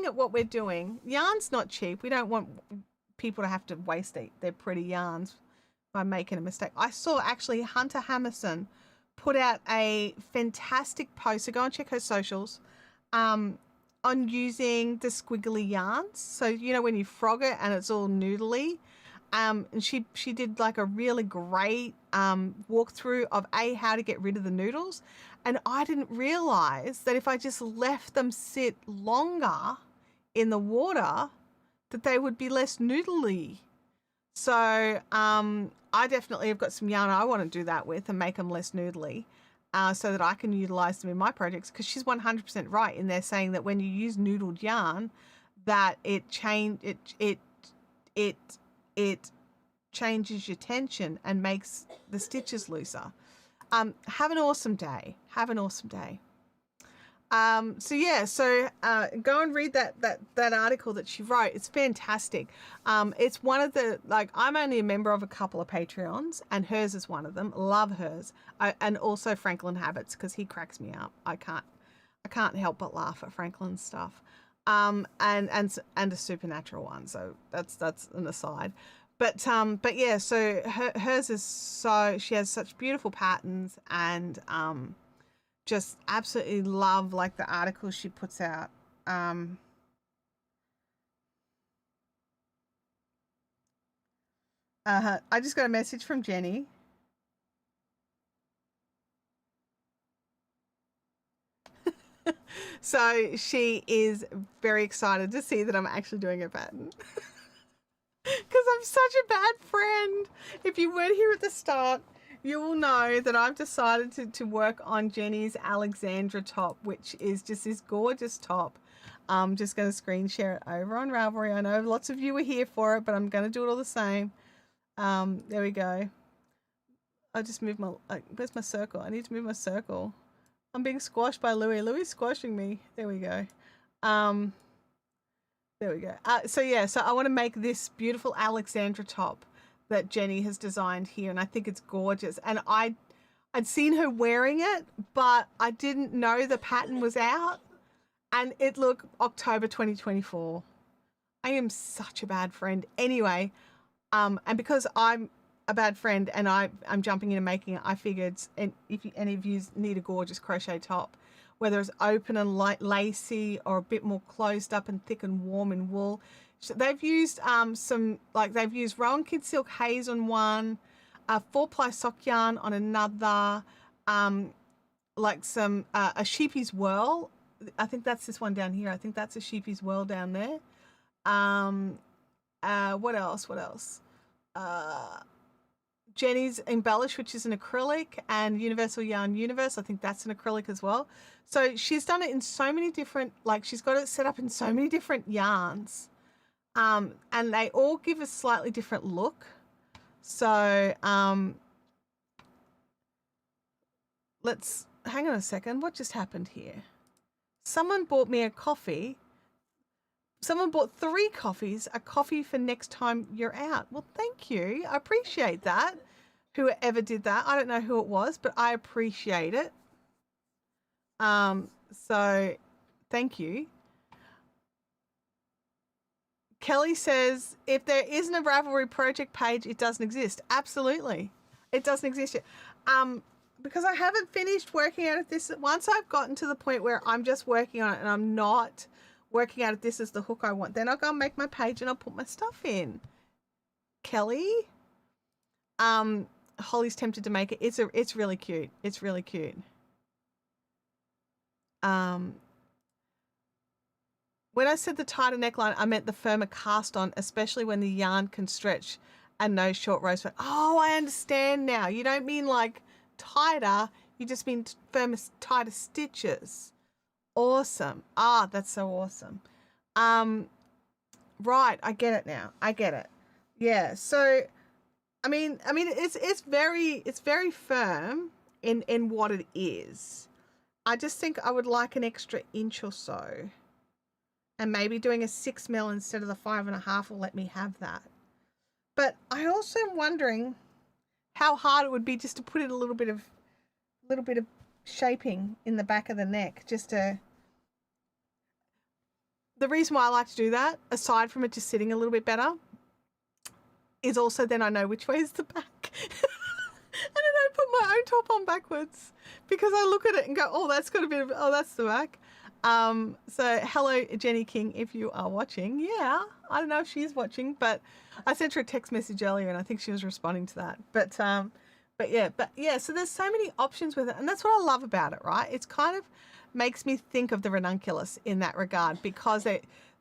at what we're doing. Yarn's not cheap. We don't want people to have to waste their pretty yarns I'm making a mistake. I saw actually Hunter Hammerson put out a fantastic post, so go and check her socials, on using the squiggly yarns. So, you know, when you frog it and it's all noodly. And she did like a really great walkthrough of how to get rid of the noodles. And I didn't realize that if I just left them sit longer in the water, that they would be less noodly. So I definitely have got some yarn I want to do that with and make them less noodly, so that I can utilize them in my projects, because she's 100% right in there saying that when you use noodled yarn, that it changes your tension and makes the stitches looser. Have an awesome day. Have an awesome day. So yeah, go and read that article that she wrote. It's fantastic. It's one of the, like, I'm only a member of a couple of Patreons, and hers is one of them. Love hers. And also Franklin Habits, because he cracks me up. I can't help but laugh at Franklin's stuff. And a supernatural one. So that's an aside. But yeah, so hers is she has such beautiful patterns, and just absolutely love like the articles she puts out. I just got a message from Jenny. So she is very excited to see that I'm actually doing a pattern. Because I'm such a bad friend. If you weren't here at the start, you will know that I've decided to work on Jenny's Alexandra top, which is just this gorgeous top. I'm just going to screen share it over on Ravelry. I know lots of you were here for it, but I'm going to do it all the same. There we go. I just moved my, where's my circle? I need to move my circle. I'm being squashed by Louis. Louis is squashing me. There we go. There we go. So yeah, so I want to make this beautiful Alexandra top that Jenny has designed here, and I think it's gorgeous. And I'd seen her wearing it, but I didn't know the pattern was out, and it looked October 2024. I am such a bad friend. Anyway, and because I'm a bad friend and I'm jumping in and making it, I figured, and if any of you need a gorgeous crochet top, whether it's open and light lacy or a bit more closed up and thick and warm in wool. So they've used they've used Rowan Kid Silk Haze on one, 4-ply sock yarn on another, like some a Sheepy's Whirl. I think that's this one down here. I think that's a Sheepy's Whirl down there. What else? Jenny's Embellish, which is an acrylic, and Universal Yarn Universe. I think that's an acrylic as well. So she's done it in so many different, like she's got it set up in so many different yarns. And they all give a slightly different look. So let's hang on a second. What just happened here? Someone bought me a coffee. Someone bought 3 coffees, a coffee for next time you're out. Well, thank you. I appreciate that. Whoever did that, I don't know who it was, but I appreciate it. So thank you. Kelly says, if there isn't a Ravelry project page, it doesn't exist. Absolutely. It doesn't exist yet. Because I haven't finished working out if this, once I've gotten to the point where I'm just working on it and I'm not working out if this is the hook I want, then I'll go and make my page and I'll put my stuff in. Kelly, Holly's tempted to make it. It's really cute. It's really cute. When I said the tighter neckline, I meant the firmer cast on, especially when the yarn can stretch and no short rows. Oh, I understand now. You don't mean like tighter. You just mean firmer, tighter stitches. Awesome. Ah, that's so awesome. Right, I get it now. I get it. Yeah. So, I mean, it's very firm in what it is. I just think I would like an extra inch or so, and maybe doing a 6mm instead of the 5.5 will let me have that. But I also am wondering how hard it would be just to put in a little bit of shaping in the back of the neck, just to. The reason why I like to do that, aside from it just sitting a little bit better, is also then I know which way is the back. back. And then I put my own top on backwards because I look at it and go, oh, that's got a bit of, oh, that's the back. So hello, Jenny King, if you are watching. Yeah, I don't know if she's watching, but I sent her a text message earlier and I think she was responding to that. But yeah, so there's so many options with it. And that's what I love about it, right? It's kind of makes me think of the ranunculus in that regard, because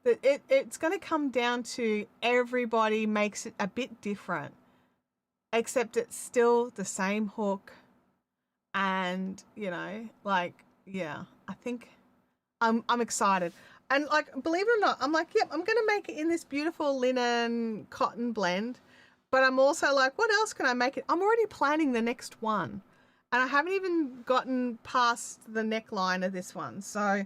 it's going to come down to everybody makes it a bit different, except it's still the same hook. And, you know, like, yeah, I think I'm excited. And like, believe it or not, I'm like, yep, I'm going to make it in this beautiful linen cotton blend. But I'm also like, what else can I make it? I'm already planning the next one. And I haven't even gotten past the neckline of this one. So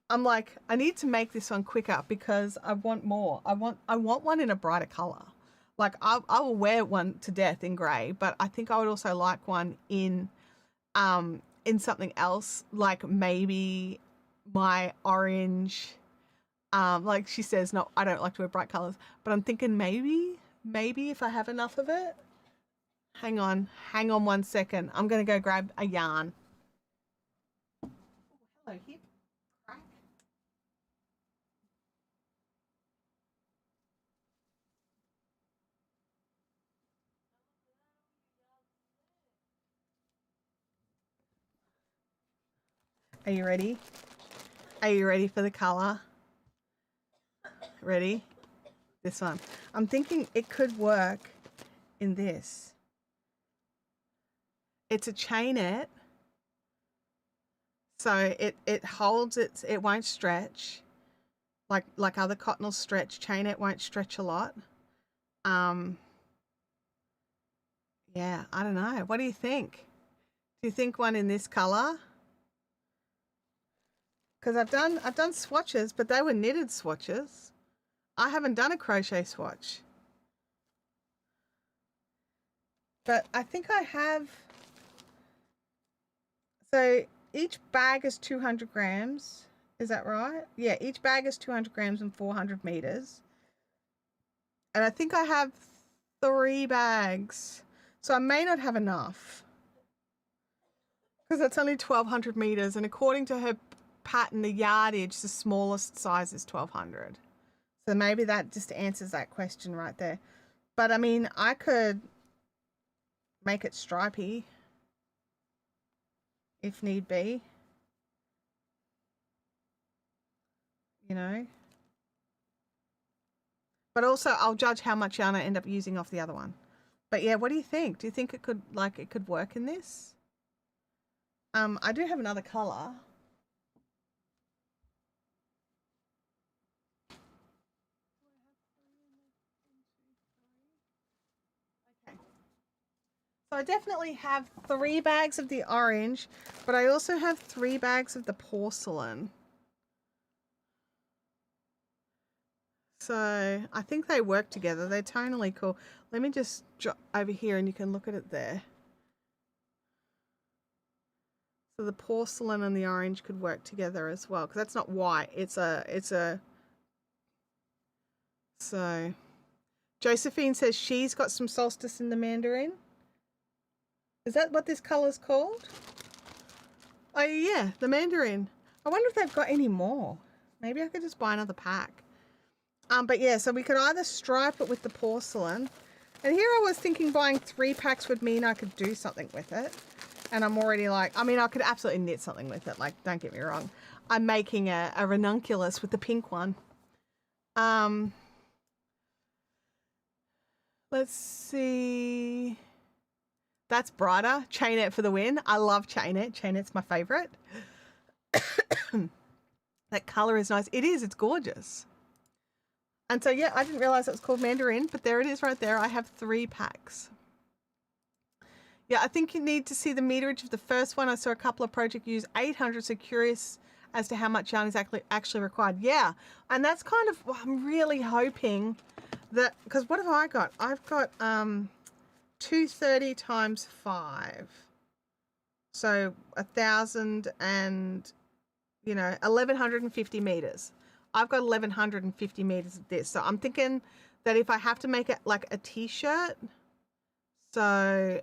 I'm like, I need to make this one quicker because I want more. I want one in a brighter color. Like I will wear one to death in grey, but I think I would also like one in something else, like maybe my orange. Like she says, no, I don't like to wear bright colors, but I'm thinking maybe if I have enough of it. Hang on 1 second. I'm going to go grab a yarn. Oh, hello, hip crack. Are you ready? Are you ready for the color? Ready? This one. I'm thinking it could work in this. It's a chainette, so it holds it won't stretch like other cotton will stretch. Chainette won't stretch a lot. Yeah, I don't know. What do you think? Do you think one in this color? Because I've done swatches, but they were knitted swatches. I haven't done a crochet swatch. But I think I have. So each bag is 200 grams. Is that right? Yeah, each bag is 200 grams and 400 meters. And I think I have 3 bags. So I may not have enough. Because that's only 1200 meters. And according to her pattern, the yardage, the smallest size is 1200. So maybe that just answers that question right there. But I mean, I could make it stripy if need be, you know. But also I'll judge how much yarn I end up using off the other one. But yeah, what do you think? Do you think it could work in this? I do have another color. So I definitely have 3 bags of the orange, but I also have 3 bags of the porcelain. So I think they work together. They're tonally cool. Let me just drop over here and you can look at it there. So the porcelain and the orange could work together as well, because that's not white. It's a. So Josephine says she's got some solstice in the mandarin. Is that what this color's called? Oh yeah, the mandarin. I wonder if they've got any more. Maybe I could just buy another pack. But yeah, so we could either stripe it with the porcelain. And here I was thinking buying 3 packs would mean I could do something with it. And I'm already like, I mean, I could absolutely knit something with it. Like, don't get me wrong. I'm making a ranunculus with the pink one. Let's see. That's brighter. Chainette for the win. I love chainette. Chainette's my favorite. That color is nice. It is. It's gorgeous. And so, yeah, I didn't realize it was called mandarin, but there it is right there. I have 3 packs. Yeah, I think you need to see the meterage of the first one. I saw a couple of projects use 800, so curious as to how much yarn is actually required. Yeah, and that's kind of, I'm really hoping that, because what have I got? I've got 230 times 5. So 1,000 and, 1,150 meters. I've got 1,150 meters of this. So I'm thinking that if I have to make it like a t-shirt, So,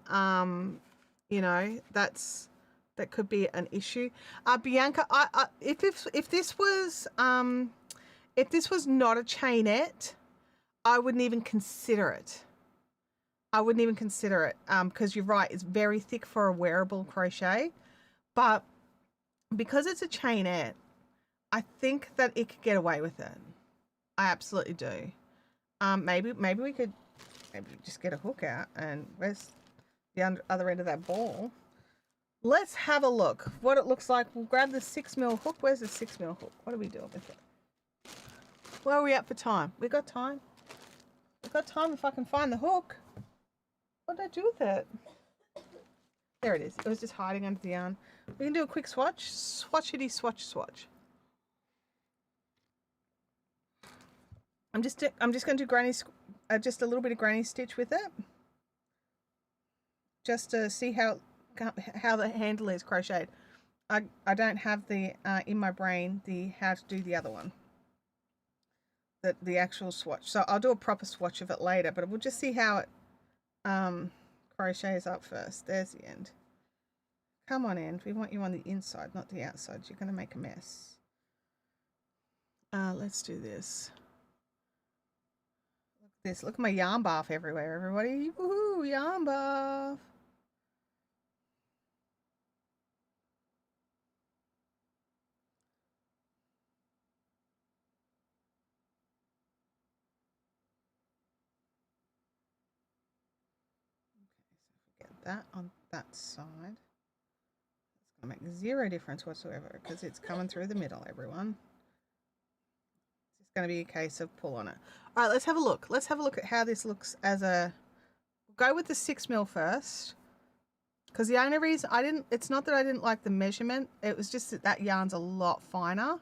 you know, that could be an issue. Bianca, if this was not a chainette, I wouldn't even consider it. I wouldn't even consider it because you're right, it's very thick for a wearable crochet. But because it's a chainette, I think that it could get away with it. I absolutely do. Maybe we could just get a hook out, and where's the other end of that ball? Let's have a look what it looks like. We'll grab the 6mm hook. Where's the 6mm hook? What are we doing with it? Where are we at for time? We got time. We've got time if I can find the hook. What did I do with it? There it is. It was just hiding under the yarn. We can do a quick swatch. Swatchity swatch swatch. I'm just going to do granny, just a little bit of granny stitch with it, just to see how the handle is crocheted. I don't have the in my brain the how to do the other one, the actual swatch. So I'll do a proper swatch of it later, but we'll just see how it crochets up first. There's the end. Come on, end. We want you on the inside, not the outside. You're going to make a mess. Let's do this. Look at my yarn bath everywhere, everybody. Woohoo, yarn bath. Okay, so get that on that side. It's going to make zero difference whatsoever because it's coming through the middle, everyone. It's going to be a case of pull on it. All right, let's have a look. Let's have a look at how this looks as a... We'll go with the 6mm first. Because the only reason it's not that I didn't like the measurement, it was just that yarn's a lot finer.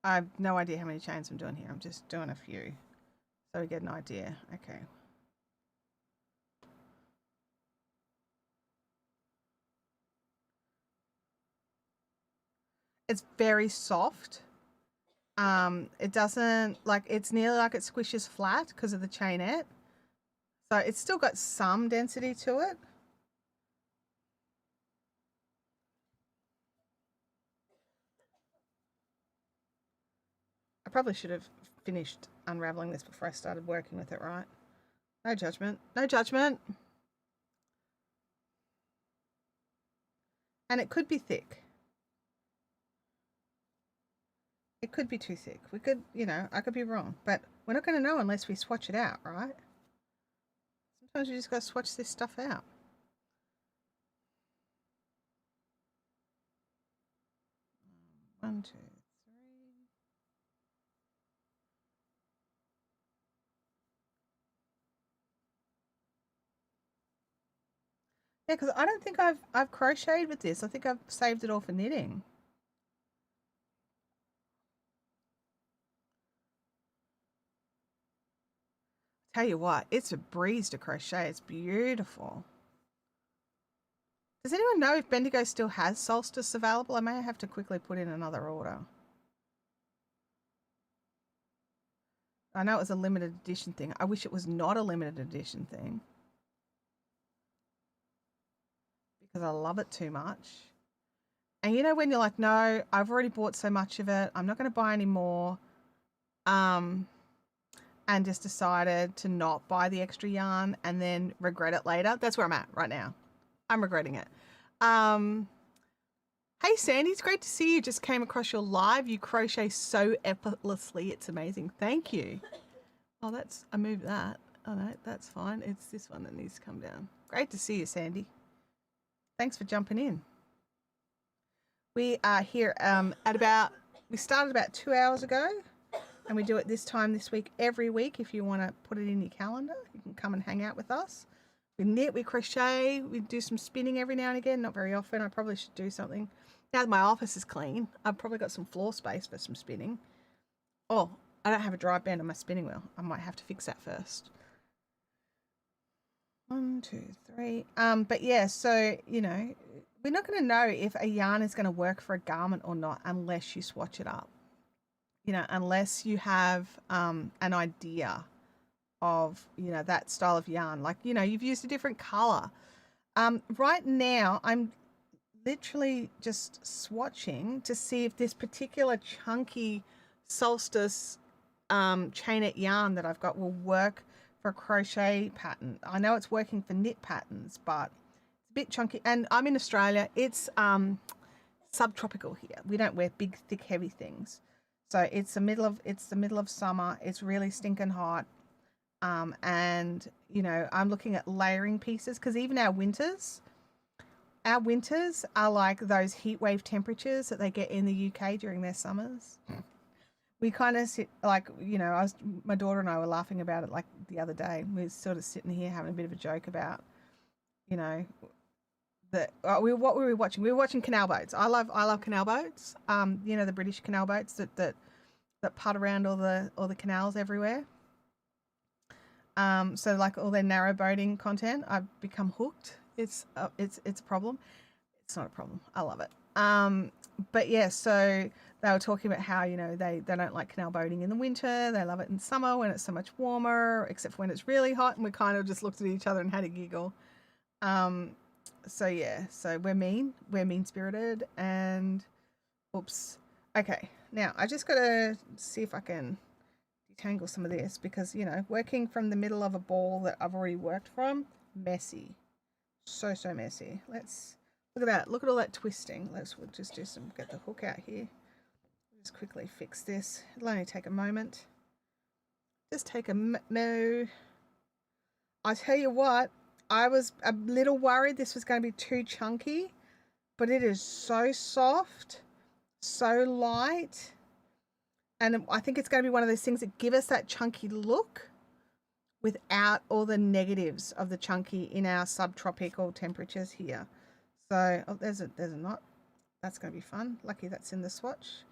I have no idea how many chains I'm doing here. I'm just doing a few so we get an idea. Okay. It's very soft. It doesn't, like, it's nearly like it squishes flat because of the chainette. So it's still got some density to it. I probably should have finished unraveling this before I started working with it, right? No judgment. No judgment. And it could be thick. It could be too thick. We could, you know, I could be wrong. But we're not going to know unless we swatch it out, right? Sometimes you just got to swatch this stuff out. One, two, three. Yeah, because I don't think I've crocheted with this. I think I've saved it all for knitting. Tell you what, it's a breeze to crochet. It's beautiful. Does anyone know if Bendigo still has Solstice available? I may have to quickly put in another order. I know it was a limited edition thing. I wish it was not a limited edition thing because I love it too much. And you know when you're like, no, I've already bought so much of it. I'm not going to buy any more. And just decided to not buy the extra yarn and then regret it later. That's where I'm at right now. I'm regretting it. Hey, Sandy, it's great to see you. Just came across your live. You crochet so effortlessly. It's amazing. Thank you. Oh, I moved that. Oh, no, that's fine. It's this one that needs to come down. Great to see you, Sandy. Thanks for jumping in. We are here we started about 2 hours ago. And we do it this time this week, every week. If you want to put it in your calendar, you can come and hang out with us. We knit, we crochet, we do some spinning every now and again. Not very often. I probably should do something. Now that my office is clean, I've probably got some floor space for some spinning. Oh, I don't have a dry band on my spinning wheel. I might have to fix that first. 1, 2, 3. But yeah, so, you know, we're not going to know if a yarn is going to work for a garment or not unless you swatch it up. You know, unless you have an idea of, you know, that style of yarn. Like, you know, you've used a different color. Right now, I'm literally just swatching to see if this particular chunky solstice chainette yarn that I've got will work for a crochet pattern. I know it's working for knit patterns, but it's a bit chunky. And I'm in Australia. It's subtropical here. We don't wear big, thick, heavy things. So it's the middle of summer. It's really stinking hot. And you know, I'm looking at layering pieces because even our winters are like those heat wave temperatures that they get in the UK during their summers. We kind of sit like, you know, my daughter and I were laughing about it like the other day. We were sort of sitting here having a bit of a joke about, you know, what were we watching? We were watching canal boats. I love canal boats. You know, the British canal boats that putt around all the canals everywhere. So like all their narrow boating content, I've become hooked. It's a problem. It's not a problem. I love it. But yeah, so they were talking about how, you know, they don't like canal boating in the winter. They love it in summer when it's so much warmer, except for when it's really hot. And we kind of just looked at each other and had a giggle. So yeah, so we're mean spirited and oops. Okay. Now I just got to see if I can detangle some of this because, you know, working from the middle of a ball that I've already worked from, messy. So messy. Let's look at that. Look at all that twisting. We'll just do some, get the hook out here. Just quickly fix this. It'll only take a moment. Just take a mo. I tell you what, I was a little worried this was going to be too chunky, but it is so soft, so light. And I think it's going to be one of those things that give us that chunky look without all the negatives of the chunky in our subtropical temperatures here. So, oh, there's a knot. That's going to be fun. Lucky that's in the swatch.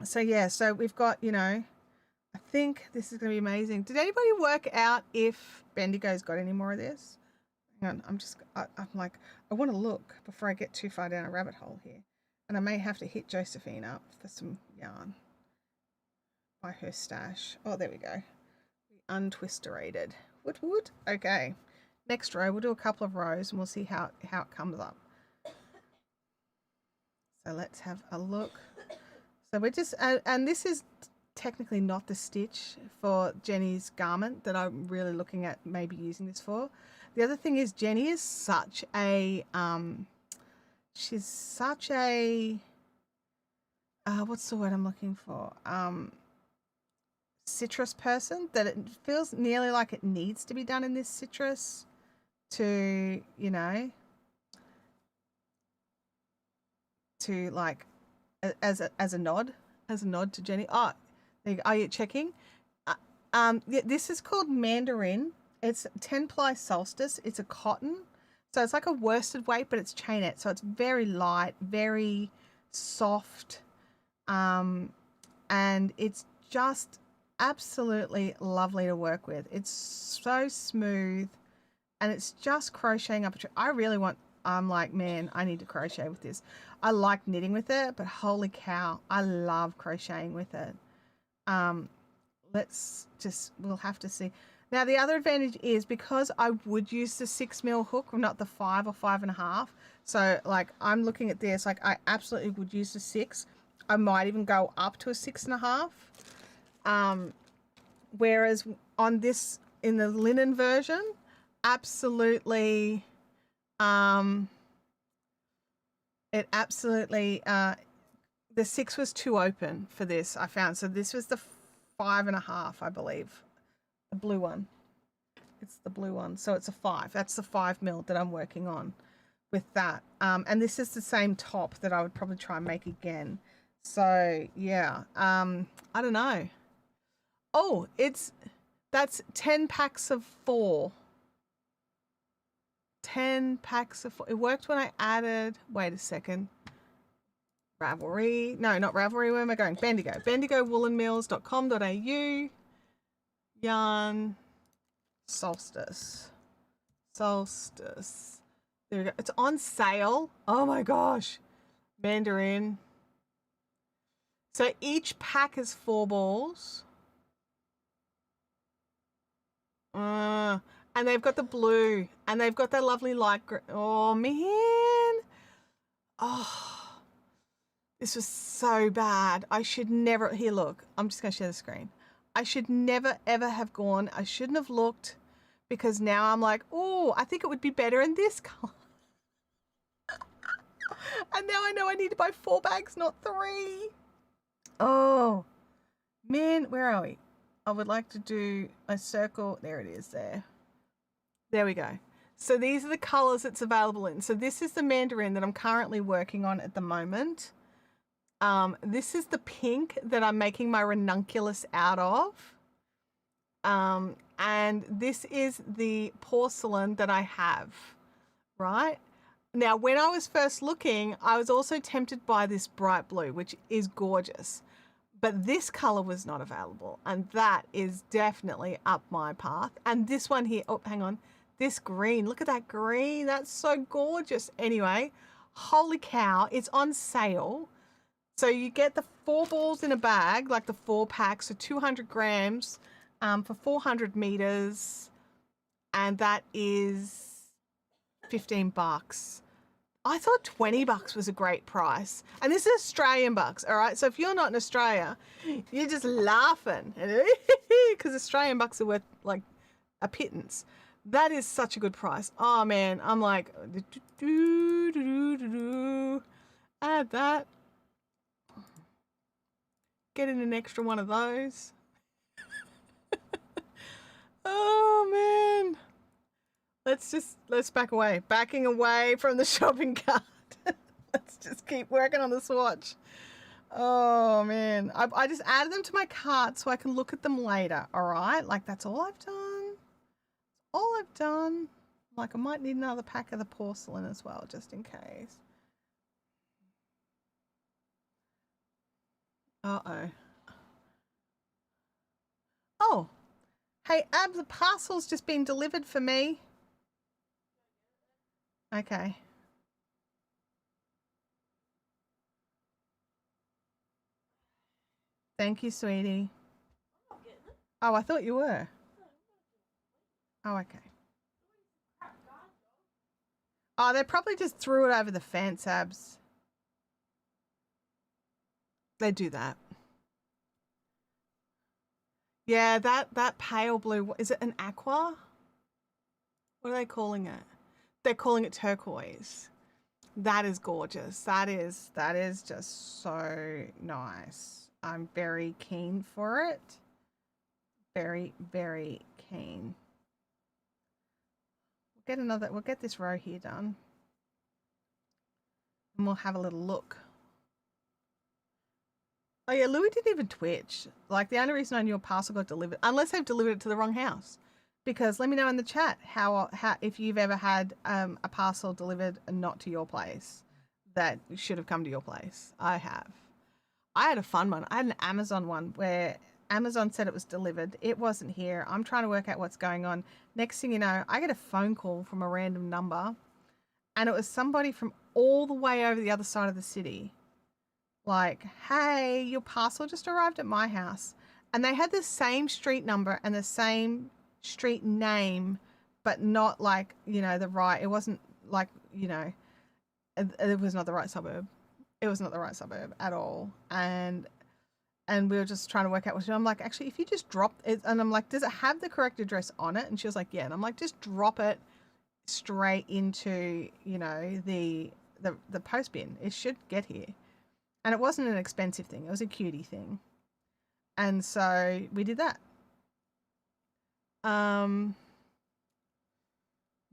So yeah, so we've got, you know, I think this is going to be amazing. Did anybody work out if Bendigo's got any more of this? Hang on, I'm like, I want to look before I get too far down a rabbit hole here. And I may have to hit Josephine up for some yarn by her stash. Oh, there we go. Untwisterated. Woot. Okay. Next row, we'll do a couple of rows and we'll see how it comes up. So let's have a look. So we're just, and this is technically not the stitch for Jenny's garment that I'm really looking at maybe using this for. The other thing is Jenny is such a, she's such a, what's the word I'm looking for? Citrus person that it feels nearly like it needs to be done in this citrus to, you know, to like as a nod to Jenny. Oh, there you go. Are you checking? This is called Mandarin. It's 10 ply solstice. It's a cotton, so it's like a worsted weight, but it's chainette, so it's very light, very soft, and it's just absolutely lovely to work with. It's so smooth, and it's just crocheting up a tree. I'm like, man, I need to crochet with this. I like knitting with it, but holy cow, I love crocheting with it. We'll have to see. Now, the other advantage is because I would use the 6mm hook, not the 5 or 5.5. So, like, I'm looking at this, like, I absolutely would use the 6. I might even go up to a 6.5. Whereas on this, in the linen version, absolutely, the 6 was too open for this, I found. So this was the 5.5, I believe. The blue one. It's the blue one. So it's a 5. That's the 5mm that I'm working on with that. And this is the same top that I would probably try and make again. So yeah, I don't know. Oh, that's 10 packs of 4. 10 packs of 4. It worked when I added, wait a second. Ravelry. No, not Ravelry. Where am I going? Bendigo. BendigoWoolenMills.com.au. Yarn Solstice. Solstice. There we go. It's on sale. Oh my gosh. Mandarin. So each pack is 4 balls. And they've got the blue. And they've got that lovely light green. Oh, man. Oh. This was so bad. I should never... Here, look. I'm just going to share the screen. I should never, ever have gone. I shouldn't have looked. Because now I'm like, oh, I think it would be better in this color. And now I know I need to buy 4 bags, not 3. Oh, man, where are we? I would like to do a circle. There it is there. There we go. So these are the colors it's available in. So this is the mandarin that I'm currently working on at the moment. This is the pink that I'm making my ranunculus out of. And this is the porcelain that I have, right? Now, when I was first looking, I was also tempted by this bright blue, which is gorgeous. But this color was not available. And that is definitely up my path. And this one here, oh, hang on. This green, look at that green. That's so gorgeous. Anyway, holy cow, it's on sale. So you get the 4 balls in a bag, like the 4 packs, so 200 grams for 400 meters. And that is $15. I thought $20 was a great price. And this is Australian bucks, all right? So if you're not in Australia, you're just laughing because Australian bucks are worth like a pittance. That is such a good price. Oh man, I'm like, add that. Get in an extra one of those. Oh man. Let's back away. Backing away from the shopping cart. Let's just keep working on the swatch. Oh man. I just added them to my cart so I can look at them later. All right. Like that's all I've done. All I've done. Like I might need another pack of the porcelain as well, just in case. Uh-oh. Oh. Hey, Ab, the parcel's just been delivered for me. Okay. Thank you, sweetie. Oh, I thought you were. Oh, okay. Oh, they probably just threw it over the fence, Abs. They do that. Yeah, that pale blue, is it an aqua? What are they calling it? They're calling it turquoise. That is gorgeous. That is just so nice. I'm very keen for it. Very, very keen. We'll get this row here done. And we'll have a little look. Oh yeah, Louis didn't even twitch. Like the only reason I knew a parcel got delivered, unless they've delivered it to the wrong house. Because let me know in the chat how if you've ever had a parcel delivered not to your place that should have come to your place. I have. I had a fun one. I had an Amazon one where Amazon said it was delivered. It wasn't here. I'm trying to work out what's going on. Next thing you know, I get a phone call from a random number and it was somebody from all the way over the other side of the city. Like, hey, your parcel just arrived at my house. And they had the same street number and the same street name, but not like, you know, it wasn't like, you know, it was not the right suburb. It was not the right suburb at all. And we were just trying to work out what I'm like, actually, if you just drop it, and I'm like, does it have the correct address on it? And she was like, yeah. And I'm like, just drop it straight into, you know, the post bin. It should get here. And it wasn't an expensive thing. It was a cutie thing. And so we did that.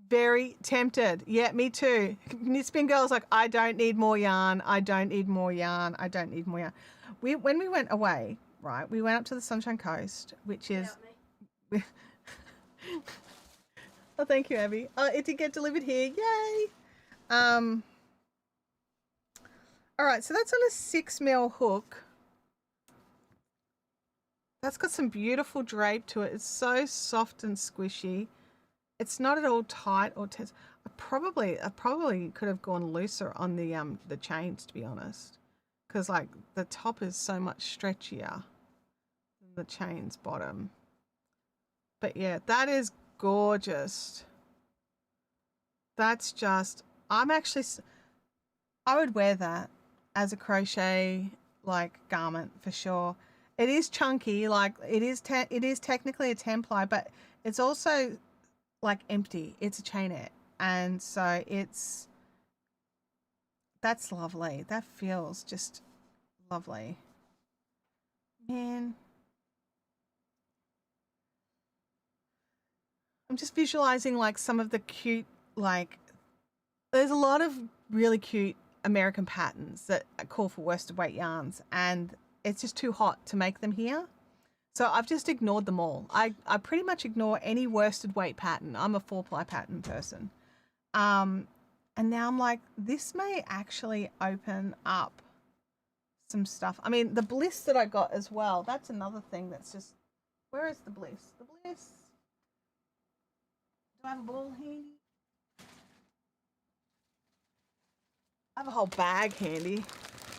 Very tempted. Yeah, me too. Knitspin Girl's like, I don't need more yarn. I don't need more yarn. I don't need more yarn. When we went away, right, we went up to the Sunshine Coast, which is... Oh, thank you, Abby. It did get delivered here. Yay! All right, so that's on a 6 mil hook. That's got some beautiful drape to it. It's so soft and squishy. It's not at all tight or tense. I probably could have gone looser on the chains, to be honest, because like the top is so much stretchier than the chains bottom. But yeah, that is gorgeous. That's just. I'm actually. I would wear that as a crochet like garment for sure. It is chunky, like it is technically a 10-ply, but it's also like empty. It's a chainette, and so that's lovely. That feels just lovely, man. I'm just visualizing like some of the cute like. There's a lot of really cute American patterns that call for worsted weight yarns, and it's just too hot to make them here. So I've just ignored them all. I pretty much ignore any worsted weight pattern. I'm a 4-ply pattern person. Um, and now I'm like, this may actually open up some stuff. I mean, the bliss that I got as well, that's another thing that's just, where is the bliss? The bliss. Do I have a ball handy? I have a whole bag handy.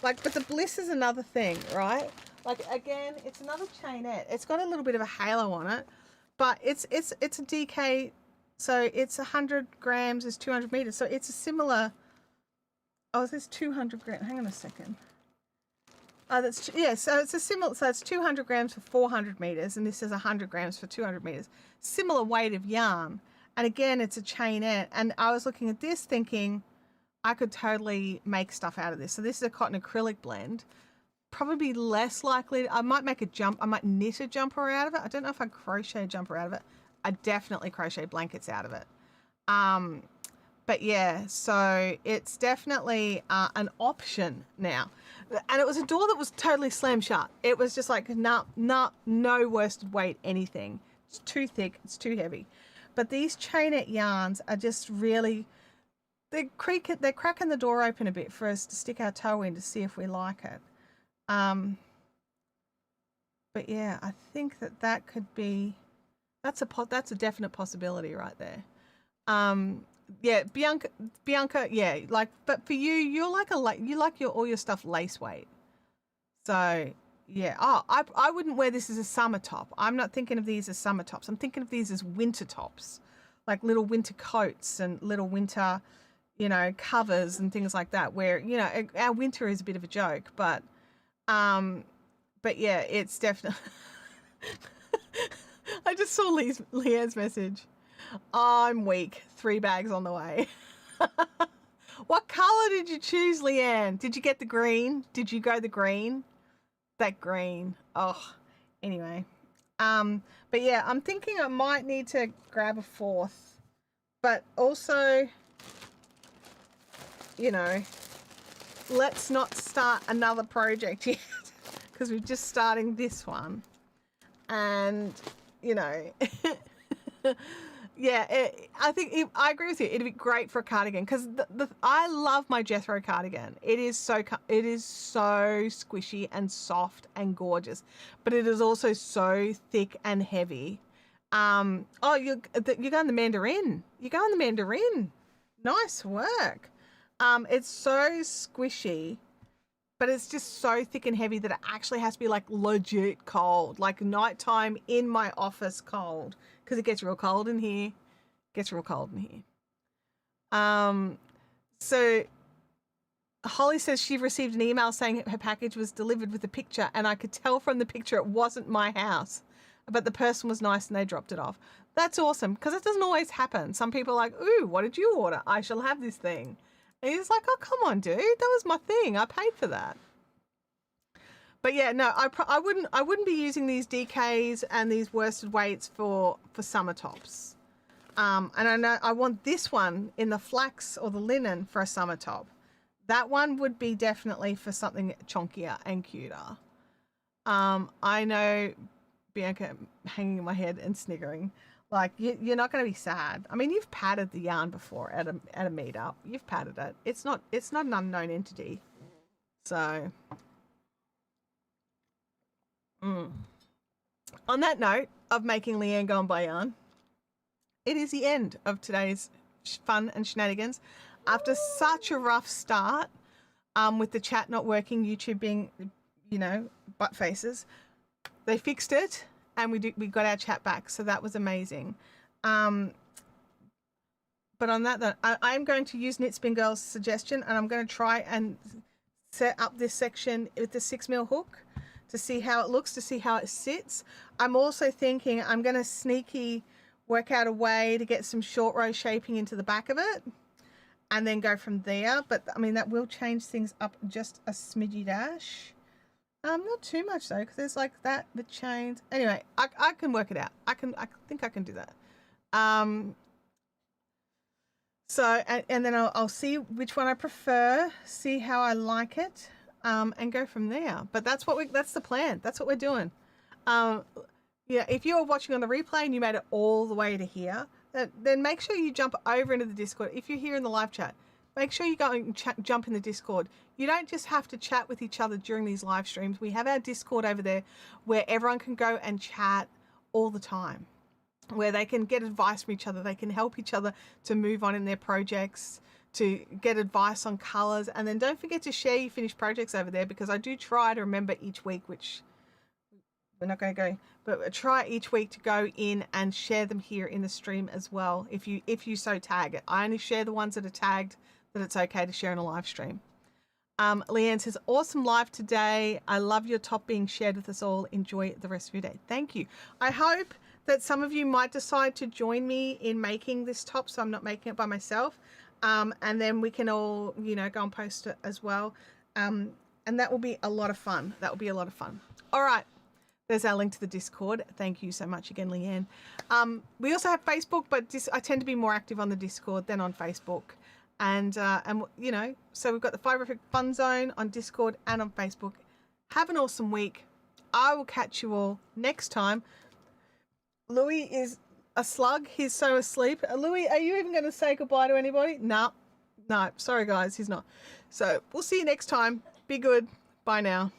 Like, but the bliss is another thing, right? Like again, it's another chainette. It's got a little bit of a halo on it, but it's a DK, so it's 100 grams is 200 meters. So it's a similar. Oh, this 200 grams. Hang on a second. Oh, that's yeah. So it's a similar. So it's 200 grams for 400 meters, and this is 100 grams for 200 meters. Similar weight of yarn, and again, it's a chainette. And I was looking at this, thinking I could totally make stuff out of this. So this is a cotton acrylic blend. Probably less likely. I might make a jump. I might knit a jumper out of it. I don't know if I crochet a jumper out of it. I definitely crochet blankets out of it. Um, but yeah, so it's definitely an option now. And it was a door that was totally slam shut. It was just like, no worsted weight, anything. It's too thick. It's too heavy. But these chainette yarns are just really, they're cracking the door open a bit for us to stick our toe in to see if we like it. But yeah, I think that could be, that's a definite possibility right there. Yeah, Bianca, yeah, like, but for you, you're like you like all your stuff lace weight. So yeah, I wouldn't wear this as a summer top. I'm not thinking of these as summer tops. I'm thinking of these as winter tops, like little winter coats and little winter, covers and things like that. Where our winter is a bit of a joke, um, but yeah, it's definitely. I just saw Leanne's message. I'm weak. 3 bags on the way. What color did you choose, Leanne? Did you get the green? Did you go the green? That green. Oh, anyway. But yeah, I'm thinking I might need to grab a 4th, but also, let's not start another project yet because we're just starting this one. And, yeah, I think I agree with you. It'd be great for a cardigan because I love my Jethro cardigan. It is so squishy and soft and gorgeous, but it is also so thick and heavy. Oh, you're going the Mandarin. You're going the Mandarin. Nice work. It's so squishy, but it's just so thick and heavy that it actually has to be like legit cold, like nighttime in my office cold, because it gets real cold in here. So Holly says she received an email saying her package was delivered with a picture, and I could tell from the picture it wasn't my house, but the person was nice and they dropped it off. That's awesome, because it doesn't always happen. Some people are like, ooh, what did you order? I shall have this thing. And he's like, oh, come on, dude. That was my thing. I paid for that. But yeah, no, I wouldn't be using these DKs and these worsted weights for summer tops. And I know I want this one in the flax or the linen for a summer top. That one would be definitely for something chunkier and cuter. I know Bianca hanging in my head and sniggering. Like, you're not going to be sad. I mean, you've padded the yarn before at a meetup. You've padded it. It's not an unknown entity. So, On that note of making Leanne go and buy yarn, it is the end of today's fun and shenanigans. After such a rough start, with the chat not working, YouTube being, butt faces, they fixed it and we got our chat back. So that was amazing. But on that, I'm going to use Knit Spin Girl's suggestion, and I'm going to try and set up this section with the 6mm hook to see how it looks, to see how it sits. I'm also thinking I'm going to sneaky work out a way to get some short row shaping into the back of it and then go from there. But I mean, that will change things up just a smidgy dash. Not too much though, because there's like that, the chains. Anyway, I can work it out. I think I can do that. So, and then I'll see which one I prefer, see how I like it, and go from there. But that's the plan. That's what we're doing. Yeah, if you're watching on the replay and you made it all the way to here, then make sure you jump over into the Discord. If you're here in the live chat, make sure you go and jump in the Discord. You don't just have to chat with each other during these live streams. We have our Discord over there where everyone can go and chat all the time, where they can get advice from each other. They can help each other to move on in their projects, to get advice on colors. And then don't forget to share your finished projects over there, because I do try to remember each week, which we're not going to go, but try each week to go in and share them here in the stream as well. If you so tag it, I only share the ones that are tagged that it's okay to share in a live stream. Leanne says, awesome live today. I love your top being shared with us all. Enjoy the rest of your day. Thank you. I hope that some of you might decide to join me in making this top, so I'm not making it by myself. And then we can all, go and post it as well. And that will be a lot of fun. That will be a lot of fun. All right. There's our link to the Discord. Thank you so much again, Leanne. We also have Facebook, but I tend to be more active on the Discord than on Facebook. And so we've got the Fibrific Fun Zone on Discord and on Facebook. Have an awesome week. I will catch you all next time. Louis is a slug. He's so asleep. Louis, are you even going to say goodbye to anybody? No. Sorry, guys. He's not. So we'll see you next time. Be good. Bye now.